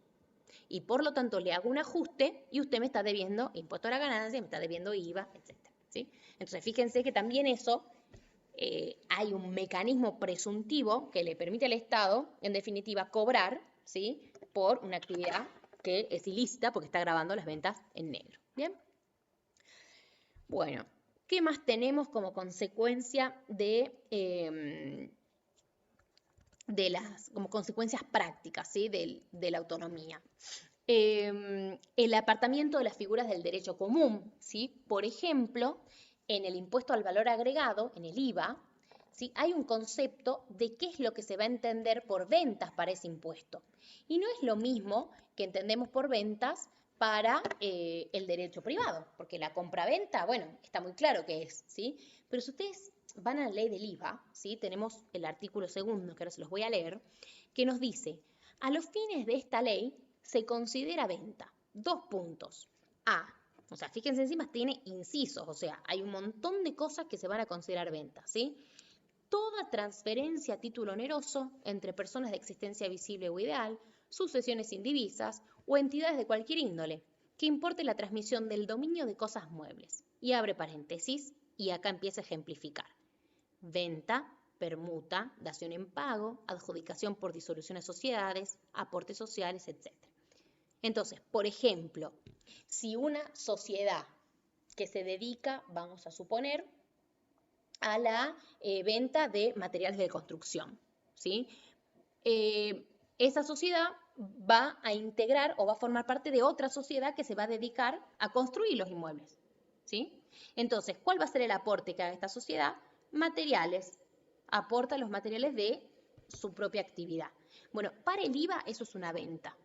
Y por lo tanto le hago un ajuste y usted me está debiendo impuesto a la ganancia, me está debiendo IVA, etc. ¿Sí? Entonces fíjense que también eso, hay un mecanismo presuntivo que le permite al Estado, en definitiva, cobrar, ¿sí?, por una actividad que es ilícita porque está grabando las ventas en negro. ¿Bien? Bueno, ¿qué más tenemos como consecuencia como consecuencias prácticas, ¿sí?, de la autonomía? El apartamiento de las figuras del derecho común, ¿sí? Por ejemplo, en el impuesto al valor agregado, en el IVA, ¿sí?, hay un concepto de qué es lo que se va a entender por ventas para ese impuesto. Y no es lo mismo que entendemos por ventas para el derecho privado, porque la compraventa, bueno, está muy claro qué es, ¿sí? Pero si ustedes van a la ley del IVA, ¿sí?, tenemos el artículo 2, que ahora se los voy a leer, que nos dice: a los fines de esta ley se considera venta. 2 puntos. A, o sea, fíjense, encima tiene incisos, o sea, hay un montón de cosas que se van a considerar venta, ¿sí? Toda transferencia a título oneroso entre personas de existencia visible o ideal, sucesiones indivisas o entidades de cualquier índole, que importe la transmisión del dominio de cosas muebles. Y abre paréntesis, y acá empieza a ejemplificar. Venta, permuta, dación en pago, adjudicación por disolución de sociedades, aportes sociales, etc. Entonces, por ejemplo, si una sociedad que se dedica, vamos a suponer, a la venta de materiales de construcción, ¿sí?, esa sociedad va a integrar o va a formar parte de otra sociedad que se va a dedicar a construir los inmuebles, ¿sí? Entonces, ¿cuál va a ser el aporte que haga esta sociedad? Materiales. Aporta los materiales de su propia actividad. Bueno, para el IVA eso es una venta,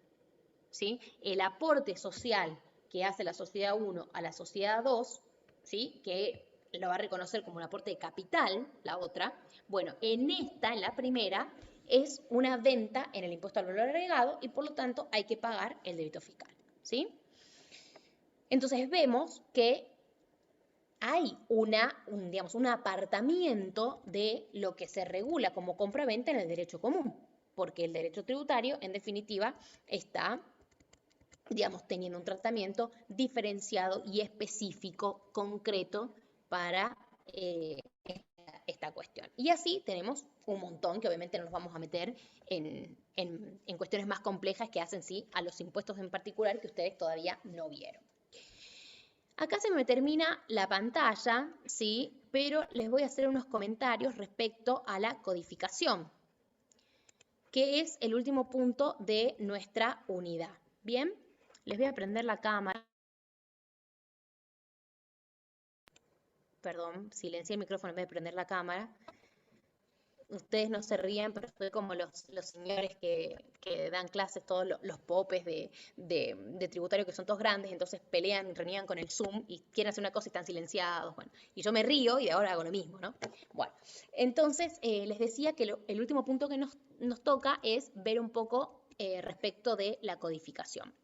¿sí? El aporte social que hace la sociedad 1 a la sociedad 2, ¿sí?, que lo va a reconocer como un aporte de capital, la otra, bueno, en la primera, es una venta en el impuesto al valor agregado y por lo tanto hay que pagar el débito fiscal, ¿sí? Entonces vemos que hay un apartamiento de lo que se regula como compra-venta en el derecho común, porque el derecho tributario, en definitiva, está, digamos, teniendo un tratamiento diferenciado y específico, concreto, para esta cuestión. Y así tenemos un montón, que obviamente no nos vamos a meter en cuestiones más complejas que hacen, sí, a los impuestos en particular que ustedes todavía no vieron. Acá se me termina la pantalla, ¿sí?, pero les voy a hacer unos comentarios respecto a la codificación, que es el último punto de nuestra unidad. Bien, les voy a prender la cámara. Perdón, silencié el micrófono en vez de prender la cámara. Ustedes no se ríen, pero estoy como los señores que dan clases, todos los popes de tributario, que son todos grandes, entonces pelean, reniegan con el Zoom y quieren hacer una cosa y están silenciados. Bueno, y yo me río y ahora hago lo mismo, ¿no? Bueno, entonces les decía que el último punto que nos toca es ver un poco respecto de la codificación.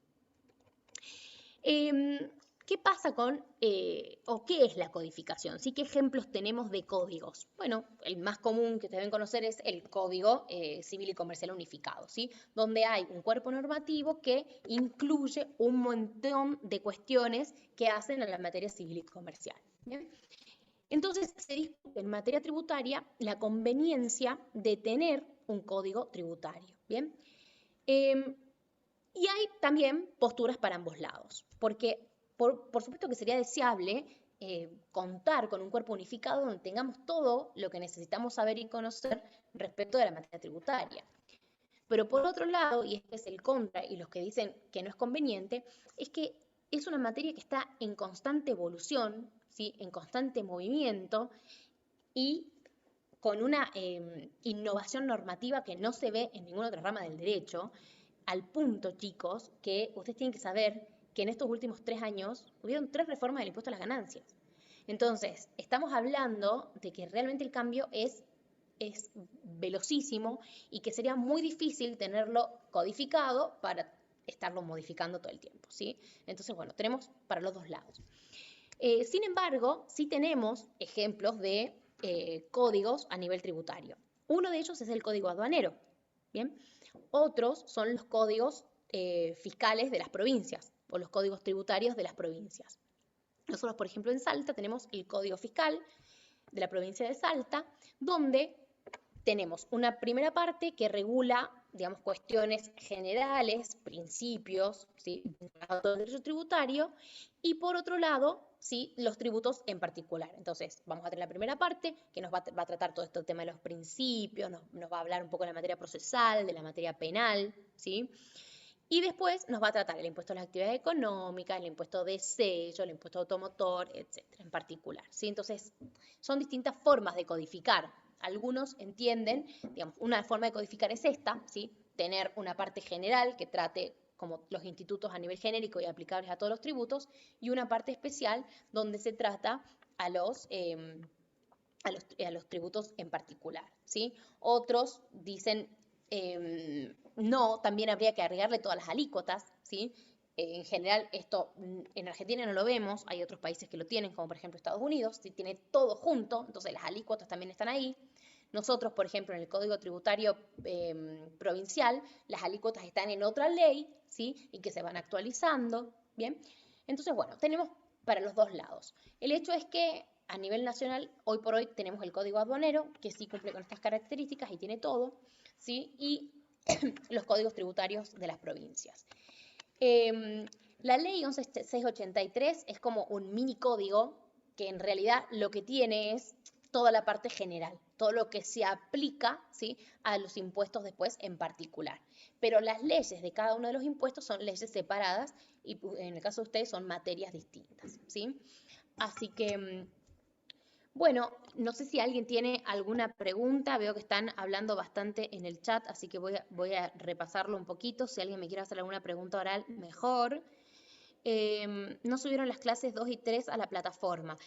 ¿Qué pasa o qué es la codificación? ¿Sí? ¿Qué ejemplos tenemos de códigos? Bueno, el más común que deben conocer es el Código Civil y Comercial Unificado, ¿sí?, donde hay un cuerpo normativo que incluye un montón de cuestiones que hacen a la materia civil y comercial. ¿Bien? Entonces, se discute en materia tributaria la conveniencia de tener un código tributario. ¿Bien? Y hay también posturas para ambos lados, porque por supuesto que sería deseable contar con un cuerpo unificado donde tengamos todo lo que necesitamos saber y conocer respecto de la materia tributaria. Pero por otro lado, y este es el contra y los que dicen que no es conveniente, es que es una materia que está en constante evolución, ¿sí?, en constante movimiento y con una innovación normativa que no se ve en ninguna otra rama del derecho, al punto, chicos, que ustedes tienen que saber que en estos últimos 3 años hubieron 3 reformas del impuesto a las ganancias. Entonces, estamos hablando de que realmente el cambio es velocísimo y que sería muy difícil tenerlo codificado para estarlo modificando todo el tiempo, ¿sí? Entonces, bueno, tenemos para los dos lados. Sin embargo, sí tenemos ejemplos de códigos a nivel tributario. Uno de ellos es el código aduanero, ¿bien? Otros son los códigos fiscales de las provincias o los códigos tributarios de las provincias. Nosotros, por ejemplo, en Salta tenemos el Código Fiscal de la provincia de Salta, donde tenemos una primera parte que regula, digamos, cuestiones generales, principios, ¿sí?, vinculados al derecho tributario, y por otro lado, ¿sí?, los tributos en particular. Entonces, vamos a tener la primera parte, que nos va a tratar todo este tema de los principios, nos va a hablar un poco de la materia procesal, de la materia penal, ¿sí? Y después nos va a tratar el impuesto a las actividades económicas, el impuesto de sello, el impuesto automotor, etcétera, en particular, ¿sí? Entonces, son distintas formas de codificar. Algunos entienden, digamos, una forma de codificar es esta, ¿sí?, tener una parte general que trate como los institutos a nivel genérico y aplicables a todos los tributos, y una parte especial donde se trata a los tributos en particular, ¿sí? Otros dicen, no, también habría que agregarle todas las alícuotas, ¿sí? En general, esto en Argentina no lo vemos, hay otros países que lo tienen, como por ejemplo Estados Unidos, ¿sí?, tiene todo junto, entonces las alícuotas también están ahí. Nosotros, por ejemplo, en el Código Tributario Provincial, las alícuotas están en otra ley, ¿sí?, y que se van actualizando, ¿bien? Entonces, bueno, tenemos para los dos lados. El hecho es que a nivel nacional, hoy por hoy tenemos el Código Aduanero, que sí cumple con estas características y tiene todo, ¿sí?, y los códigos tributarios de las provincias. La ley 11683 es como un mini código que en realidad lo que tiene es toda la parte general, todo lo que se aplica, ¿sí?, a los impuestos después en particular. Pero las leyes de cada uno de los impuestos son leyes separadas y en el caso de ustedes son materias distintas, ¿sí? Así que, bueno, no sé si alguien tiene alguna pregunta, veo que están hablando bastante en el chat, así que voy a repasarlo un poquito. Si alguien me quiere hacer alguna pregunta oral, mejor. No subieron las clases 2 y 3 a la plataforma.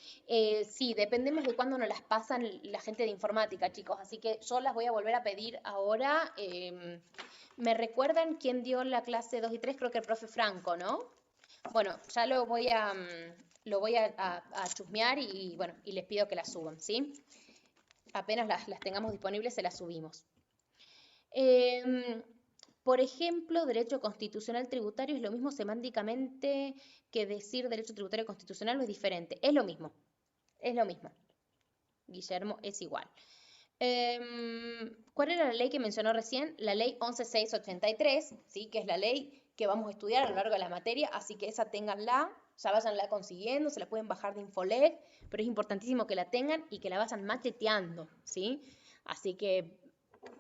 Sí, dependemos de cuándo nos las pasan la gente de informática, chicos, así que yo las voy a volver a pedir ahora. ¿Me recuerdan quién dio la clase 2 y 3? Creo que el profe Franco, ¿no? Bueno, ya lo voy a chusmear y bueno, y les pido que las suban, ¿sí? Apenas las tengamos disponibles, se las subimos. Por ejemplo, derecho constitucional tributario es lo mismo semánticamente que decir derecho tributario constitucional, o es diferente. Es lo mismo, Guillermo, es igual. ¿Cuál era la ley que mencionó recién? La ley 11683, ¿sí?, que es la ley que vamos a estudiar a lo largo de la materia, así que esa ténganla, ya váyanla consiguiendo, se la pueden bajar de Infolet, pero es importantísimo que la tengan y que la vayan macheteando, ¿sí? Así que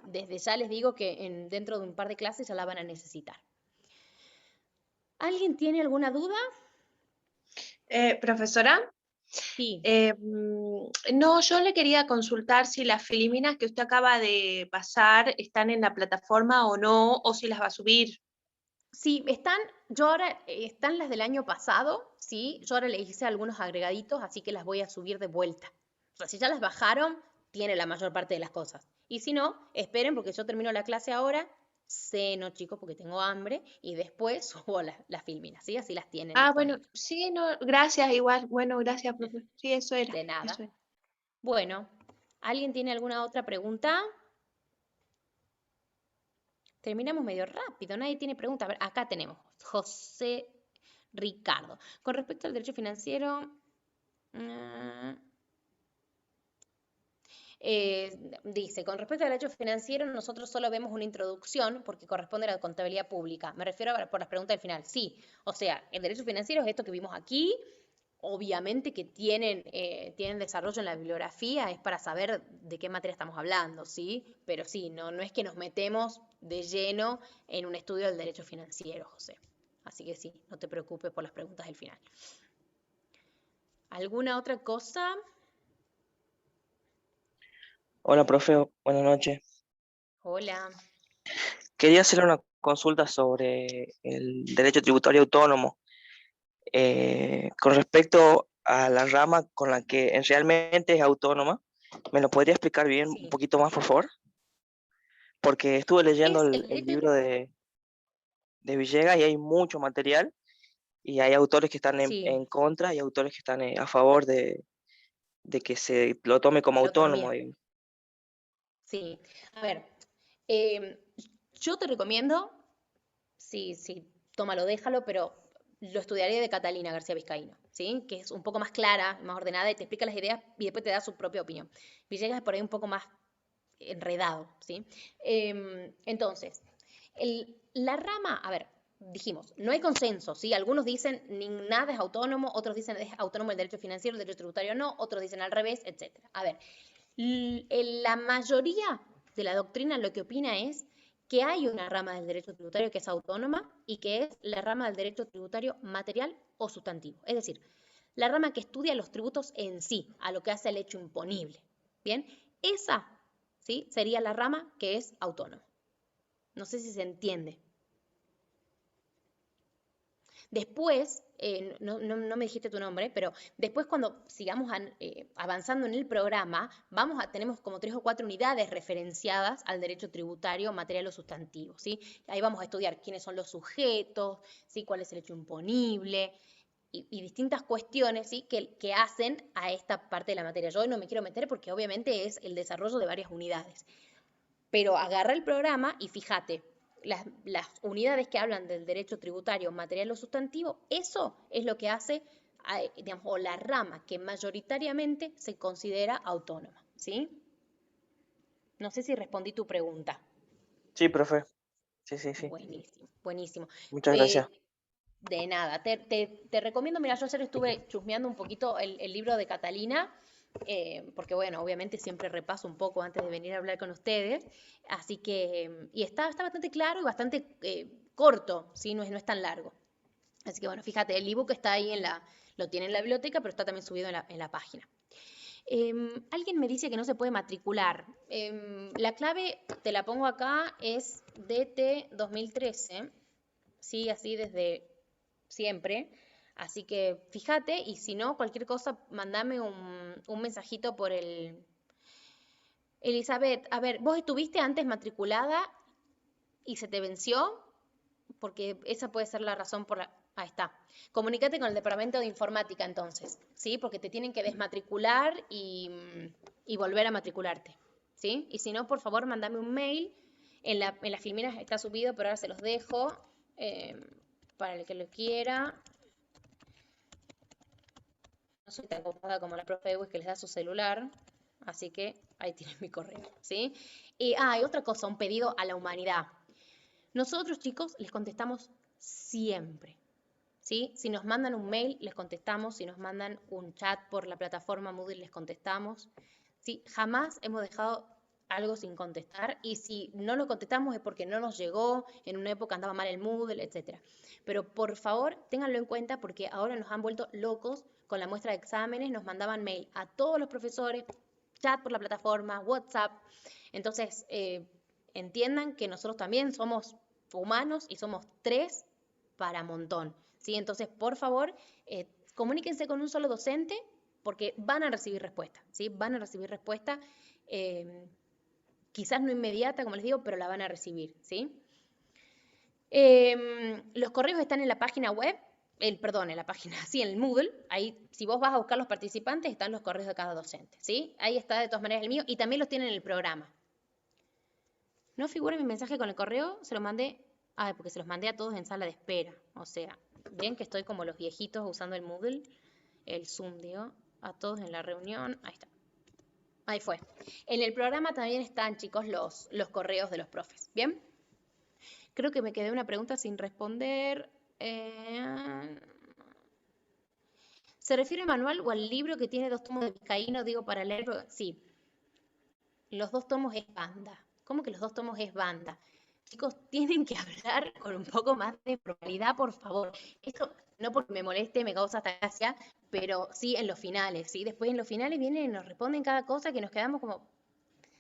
desde ya les digo que dentro de un par de clases ya la van a necesitar. ¿Alguien tiene alguna duda? Profesora, Sí. no, yo le quería consultar si las filminas que usted acaba de pasar están en la plataforma o no, o si las va a subir. Sí, están las del año pasado, ¿sí? Yo ahora le hice algunos agregaditos, así que las voy a subir de vuelta. O sea, si ya las bajaron, tiene la mayor parte de las cosas. Y si no, esperen porque yo termino la clase ahora, ceno, chicos, porque tengo hambre, y después subo las filminas, ¿sí? Así las tienen Ah, bueno, disponibles. sí, no, gracias, igual. Bueno, gracias, profe. Sí, eso era. De nada. Eso era. Bueno, ¿alguien tiene alguna otra pregunta? Terminamos medio rápido, nadie tiene pregunta. A ver, acá tenemos José Ricardo. Con respecto al derecho financiero, dice, con respecto al derecho financiero, nosotros solo vemos una introducción porque corresponde a la contabilidad pública. Me refiero por las preguntas del final. Sí, o sea, el derecho financiero es esto que vimos aquí. Obviamente que tienen desarrollo en la bibliografía, es para saber de qué materia estamos hablando, ¿sí? Pero sí, no es que nos metemos de lleno en un estudio del derecho financiero, José. Así que sí, no te preocupes por las preguntas del final. ¿Alguna otra cosa? Hola, profe, buenas noches. Hola. Quería hacer una consulta sobre el derecho tributario autónomo con respecto a la rama con la que realmente es autónoma. ¿Me lo podría explicar bien un Sí. poquito más, por favor? Porque estuve leyendo Es el el libro de Villegas y hay mucho material y hay autores que están Sí, en contra y autores que están a favor de que se lo tome como la autónomo, autonomía. digamos. Sí. A ver, yo te recomiendo, sí, sí, tómalo, déjalo, pero lo estudiaré de Catalina García Vizcaíno, ¿sí? Que es un poco más clara, más ordenada y te explica las ideas y después te da su propia opinión. Villegas es por ahí un poco más enredado, ¿sí? Entonces, la rama, a ver, dijimos, no hay consenso, ¿sí? Algunos dicen nada es autónomo, otros dicen es autónomo el derecho financiero, el derecho tributario no, otros dicen al revés, etc. A ver, la mayoría de la doctrina lo que opina es que hay una rama del derecho tributario que es autónoma y que es la rama del derecho tributario material o sustantivo. Es decir, la rama que estudia los tributos en sí, a lo que hace el hecho imponible. Bien, esa, ¿sí? Sería la rama que es autónoma. No sé si se entiende. Después, no me dijiste tu nombre, pero después cuando sigamos avanzando en el programa, tenemos como 3 o 4 unidades referenciadas al derecho tributario, material o sustantivo, ¿sí? Ahí vamos a estudiar quiénes son los sujetos, ¿sí? Cuál es el hecho imponible y distintas cuestiones, ¿sí? que hacen a esta parte de la materia. Yo hoy no me quiero meter porque obviamente es el desarrollo de varias unidades. Pero agarra el programa y fíjate, las unidades que hablan del derecho tributario, material o sustantivo, eso es lo que hace, digamos, o la rama que mayoritariamente se considera autónoma, ¿sí? No sé si respondí tu pregunta. Sí, profe. Sí, sí, sí. Buenísimo, buenísimo. Muchas gracias. De nada, te recomiendo, mira, yo ayer estuve chusmeando un poquito el libro de Catalina, porque bueno, obviamente siempre repaso un poco antes de venir a hablar con ustedes, así que, y está bastante claro y bastante corto, ¿sí? No es tan largo. Así que bueno, fíjate, el ebook está ahí lo tiene en la biblioteca, pero está también subido en la página. Alguien me dice que no se puede matricular. La clave, te la pongo acá, es DT 2013, sí, así desde siempre. Así que fíjate, y si no, cualquier cosa, mandame un mensajito por el... Elizabeth, a ver, ¿vos estuviste antes matriculada y se te venció? Porque esa puede ser la razón por la... Ahí está. Comunícate con el departamento de informática entonces, ¿sí? Porque te tienen que desmatricular y volver a matricularte, ¿sí? Y si no, por favor, mandame un mail. En las filminas está subido, pero ahora se los dejo para el que lo quiera. No soy tan cómoda como la profe Ewis que les da su celular, así que ahí tienen mi correo, ¿sí? Y otra cosa, un pedido a la humanidad. Nosotros, chicos, les contestamos siempre, ¿sí? Si nos mandan un mail, les contestamos. Si nos mandan un chat por la plataforma Moodle, les contestamos, ¿sí? Jamás hemos dejado algo sin contestar, y si no lo contestamos es porque no nos llegó, en una época andaba mal el Moodle, etc. Pero por favor, ténganlo en cuenta porque ahora nos han vuelto locos con la muestra de exámenes, nos mandaban mail a todos los profesores, chat por la plataforma, WhatsApp. Entonces, entiendan que nosotros también somos humanos y somos 3 para montón, ¿sí? Entonces, por favor, comuníquense con un solo docente porque van a recibir respuesta, ¿sí? Van a recibir respuesta, quizás no inmediata, como les digo, pero la van a recibir, ¿sí? Los correos están en la página web, perdón, en la página, sí, en el Moodle. Ahí, si vos vas a buscar los participantes, están los correos de cada docente, ¿sí? Ahí está de todas maneras el mío y también los tienen en el programa. No figura mi mensaje con el correo, se lo mandé, porque se los mandé a todos en sala de espera. O sea, ven que estoy como los viejitos usando el Moodle, el Zoom, digo, a todos en la reunión. Ahí está. Ahí fue. En el programa también están, chicos, los correos de los profes. ¿Bien? Creo que me quedé una pregunta sin responder. ¿Se refiere al manual o al libro que tiene 2 tomos de Vizcaíno? Digo, para leerlo. Sí. Los 2 tomos es banda. ¿Cómo que los 2 tomos es banda? Chicos, tienen que hablar con un poco más de formalidad, por favor. Esto no porque me moleste, me causa hasta gracia, pero sí en los finales, ¿sí? Después en los finales vienen y nos responden cada cosa que nos quedamos como,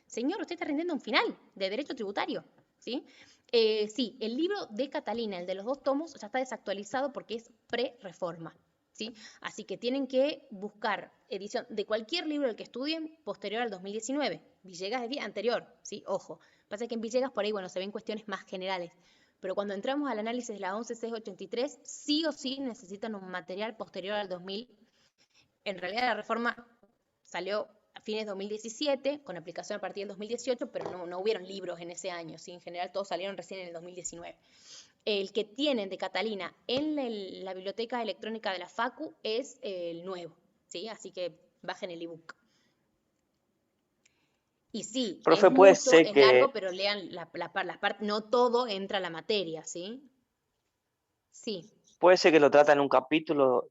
señor, usted está rindiendo un final de derecho tributario, ¿sí? Sí, el libro de Catalina, el de los 2 tomos, ya está desactualizado porque es pre-reforma, ¿sí? Así que tienen que buscar edición de cualquier libro del que estudien posterior al 2019. Villegas es anterior, ¿sí? Ojo. Pasa que en Villegas por ahí, bueno, se ven cuestiones más generales. Pero cuando entramos al análisis de la 11683, sí o sí necesitan un material posterior al 2000. En realidad la reforma salió a fines de 2017, con aplicación a partir del 2018, pero no hubieron libros en ese año, ¿sí? En general todos salieron recién en el 2019. El que tienen de Catalina en la biblioteca electrónica de la Facu es el nuevo, ¿sí? Así que bajen el ebook. Y sí, Profe, es puede mucho, ser es que, largo, pero lean las partes, no todo entra a la materia, ¿sí? Sí, puede ser que lo trata en un capítulo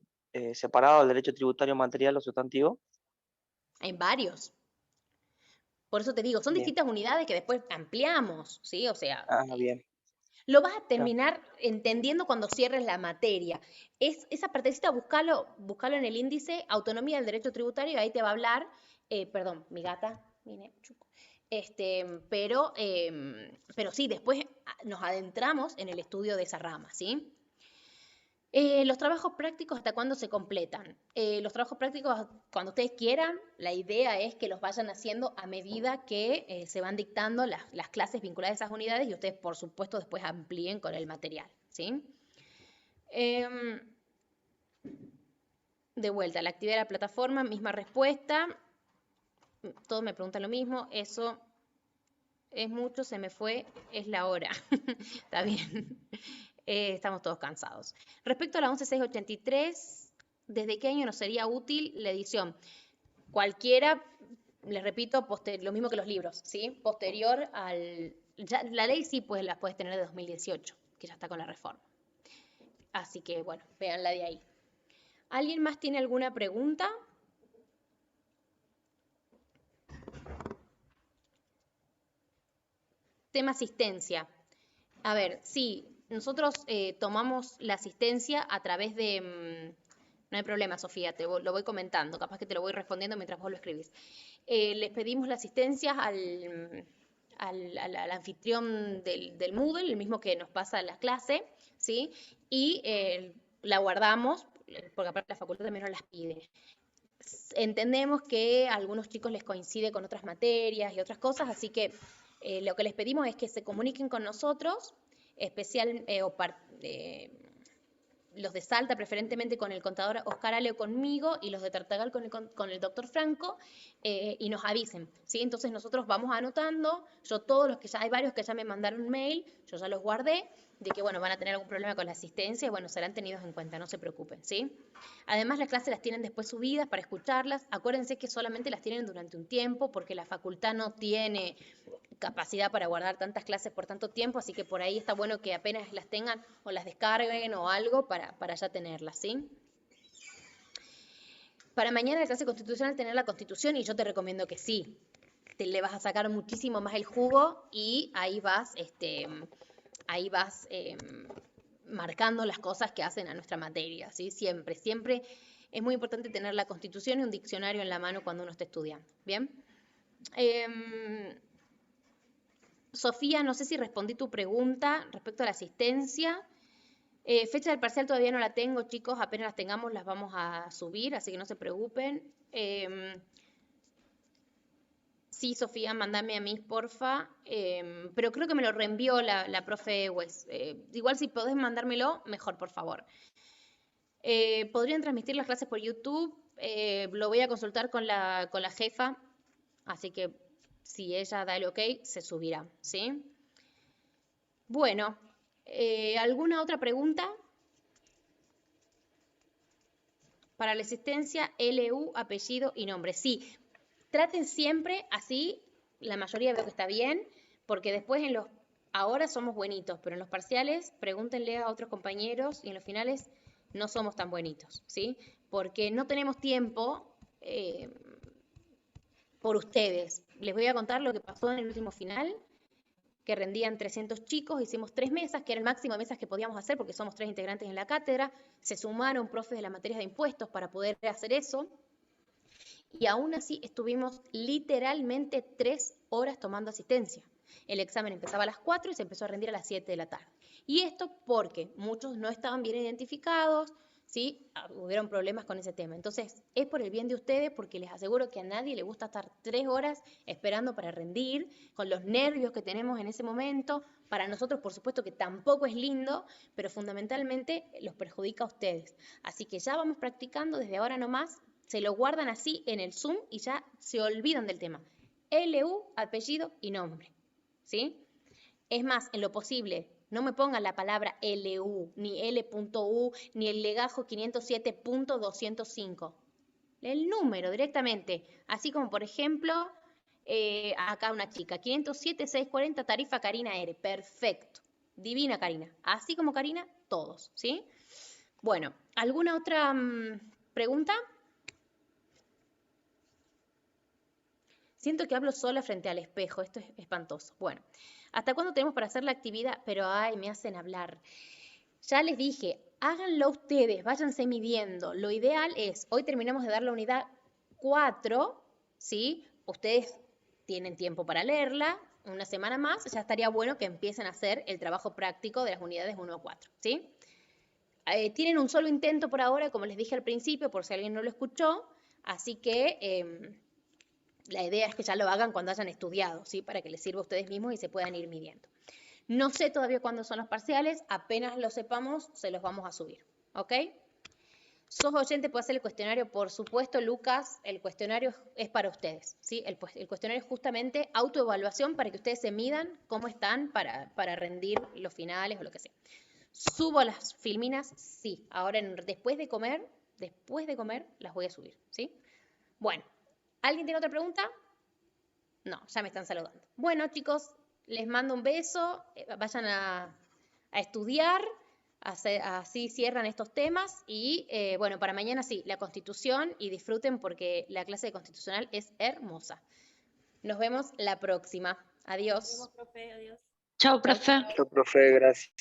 separado del derecho tributario material o sustantivo. en varios. Por eso te digo, son Bien. distintas unidades que después ampliamos, ¿sí? O sea, Ah, bien. lo vas a Claro. terminar entendiendo cuando cierres la materia. Esa partecita, buscalo en el índice, autonomía del derecho tributario, ahí te va a hablar, perdón, mi gata, viene, chuc. Pero sí, después nos adentramos en el estudio de esa rama, ¿sí? Los trabajos prácticos, ¿hasta cuándo se completan? Los trabajos prácticos, cuando ustedes quieran, la idea es que los vayan haciendo a medida que se van dictando las clases vinculadas a esas unidades y ustedes, por supuesto, después amplíen con el material, ¿sí? Em, de vuelta, la actividad de la plataforma, misma respuesta. Todos me preguntan lo mismo, eso es mucho, se me fue, es la hora. Está bien. Estamos todos cansados. Respecto a la 11683, ¿desde qué año nos sería útil la edición? Cualquiera, les repito, lo mismo que los libros, ¿sí? Posterior al... la ley sí, pues la puedes tener de 2018, que ya está con la reforma. Así que, bueno, véanla de ahí. ¿Alguien más tiene alguna pregunta? Tema asistencia. A ver, sí, nosotros tomamos la asistencia a través de... no hay problema, Sofía, lo voy comentando, capaz que te lo voy respondiendo mientras vos lo escribís. Les pedimos la asistencia al anfitrión del Moodle, el mismo que nos pasa la clase, ¿sí? Y la guardamos, porque aparte la facultad también nos las pide. Entendemos que a algunos chicos les coincide con otras materias y otras cosas, así que lo que les pedimos es que se comuniquen con nosotros, los de Salta preferentemente con el contador Oscar Ale o conmigo, y los de Tartagal con el doctor Franco, y nos avisen, ¿sí? Entonces nosotros vamos anotando, hay varios que ya me mandaron mail, yo ya los guardé, de que, bueno, van a tener algún problema con la asistencia, y bueno, serán tenidos en cuenta, no se preocupen, ¿sí? Además, las clases las tienen después subidas para escucharlas. Acuérdense que solamente las tienen durante un tiempo, porque la facultad no tiene capacidad para guardar tantas clases por tanto tiempo, así que por ahí está bueno que apenas las tengan o las descarguen o algo para ya tenerlas, ¿sí? Para mañana la clase constitucional tener la Constitución, y yo te recomiendo que sí. Le vas a sacar muchísimo más el jugo y ahí vas marcando las cosas que hacen a nuestra materia, ¿sí? Siempre, siempre es muy importante tener la Constitución y un diccionario en la mano cuando uno esté estudiando, ¿bien? Sofía, no sé si respondí tu pregunta respecto a la asistencia. Fecha del parcial todavía no la tengo, chicos, apenas las tengamos las vamos a subir, así que no se preocupen. Sí, Sofía, mandame a mí, porfa, pero creo que me lo reenvió la profe Wes. Igual si podés mandármelo, mejor, por favor. ¿Podrían transmitir las clases por YouTube? Lo voy a consultar con la jefa, así que si ella da el ok, se subirá, ¿sí? Bueno, ¿alguna otra pregunta? Para la asistencia, LU, apellido y nombre. Sí, traten siempre así, la mayoría veo que está bien, porque después ahora somos buenitos, pero en los parciales pregúntenle a otros compañeros y en los finales no somos tan buenitos, ¿sí? Porque no tenemos tiempo por ustedes. Les voy a contar lo que pasó en el último final, que rendían 300 chicos, hicimos 3 mesas, que era el máximo de mesas que podíamos hacer porque somos 3 integrantes en la cátedra, se sumaron profes de las materias de impuestos para poder hacer eso, y aún así estuvimos literalmente 3 horas tomando asistencia. El examen empezaba a las 4 y se empezó a rendir a las 7 de la tarde. Y esto porque muchos no estaban bien identificados, ¿sí? Hubieron problemas con ese tema. Entonces, es por el bien de ustedes, porque les aseguro que a nadie le gusta estar 3 horas esperando para rendir, con los nervios que tenemos en ese momento. Para nosotros, por supuesto, que tampoco es lindo, pero fundamentalmente los perjudica a ustedes. Así que ya vamos practicando desde ahora nomás, se lo guardan así en el Zoom y ya se olvidan del tema. LU, apellido y nombre, ¿sí? Es más, en lo posible, No me pongan la palabra LU, ni L.U, ni el legajo 507.205. El número directamente. Así como, por ejemplo, acá una chica, 507.640, tarifa Karina R. Perfecto. Divina Karina. Así como Karina, todos, ¿sí? Bueno, ¿alguna otra pregunta? Siento que hablo sola frente al espejo, esto es espantoso. Bueno, ¿hasta cuándo tenemos para hacer la actividad? Pero, ay, me hacen hablar. Ya les dije, háganlo ustedes, váyanse midiendo. Lo ideal es, hoy terminamos de dar la unidad 4, ¿sí? Ustedes tienen tiempo para leerla, una semana más, ya estaría bueno que empiecen a hacer el trabajo práctico de las unidades 1 a 4, ¿sí? Tienen un solo intento por ahora, como les dije al principio, por si alguien no lo escuchó, así que la idea es que ya lo hagan cuando hayan estudiado, ¿sí? Para que les sirva a ustedes mismos y se puedan ir midiendo. No sé todavía cuándo son los parciales, apenas lo sepamos, se los vamos a subir, ¿ok? ¿Sos oyente? ¿Puede hacer el cuestionario? Por supuesto, Lucas, el cuestionario es para ustedes, ¿sí? El cuestionario es justamente autoevaluación para que ustedes se midan cómo están para rendir los finales o lo que sea. ¿Subo las filminas? Sí. Ahora, después de comer, las voy a subir, ¿sí? Bueno, ¿alguien tiene otra pregunta? No, ya me están saludando. Bueno, chicos, les mando un beso, vayan a estudiar, así cierran estos temas y bueno, para mañana sí, la Constitución y disfruten porque la clase de Constitucional es hermosa. Nos vemos la próxima. Adiós. Chao, profe. Chao, profe, gracias.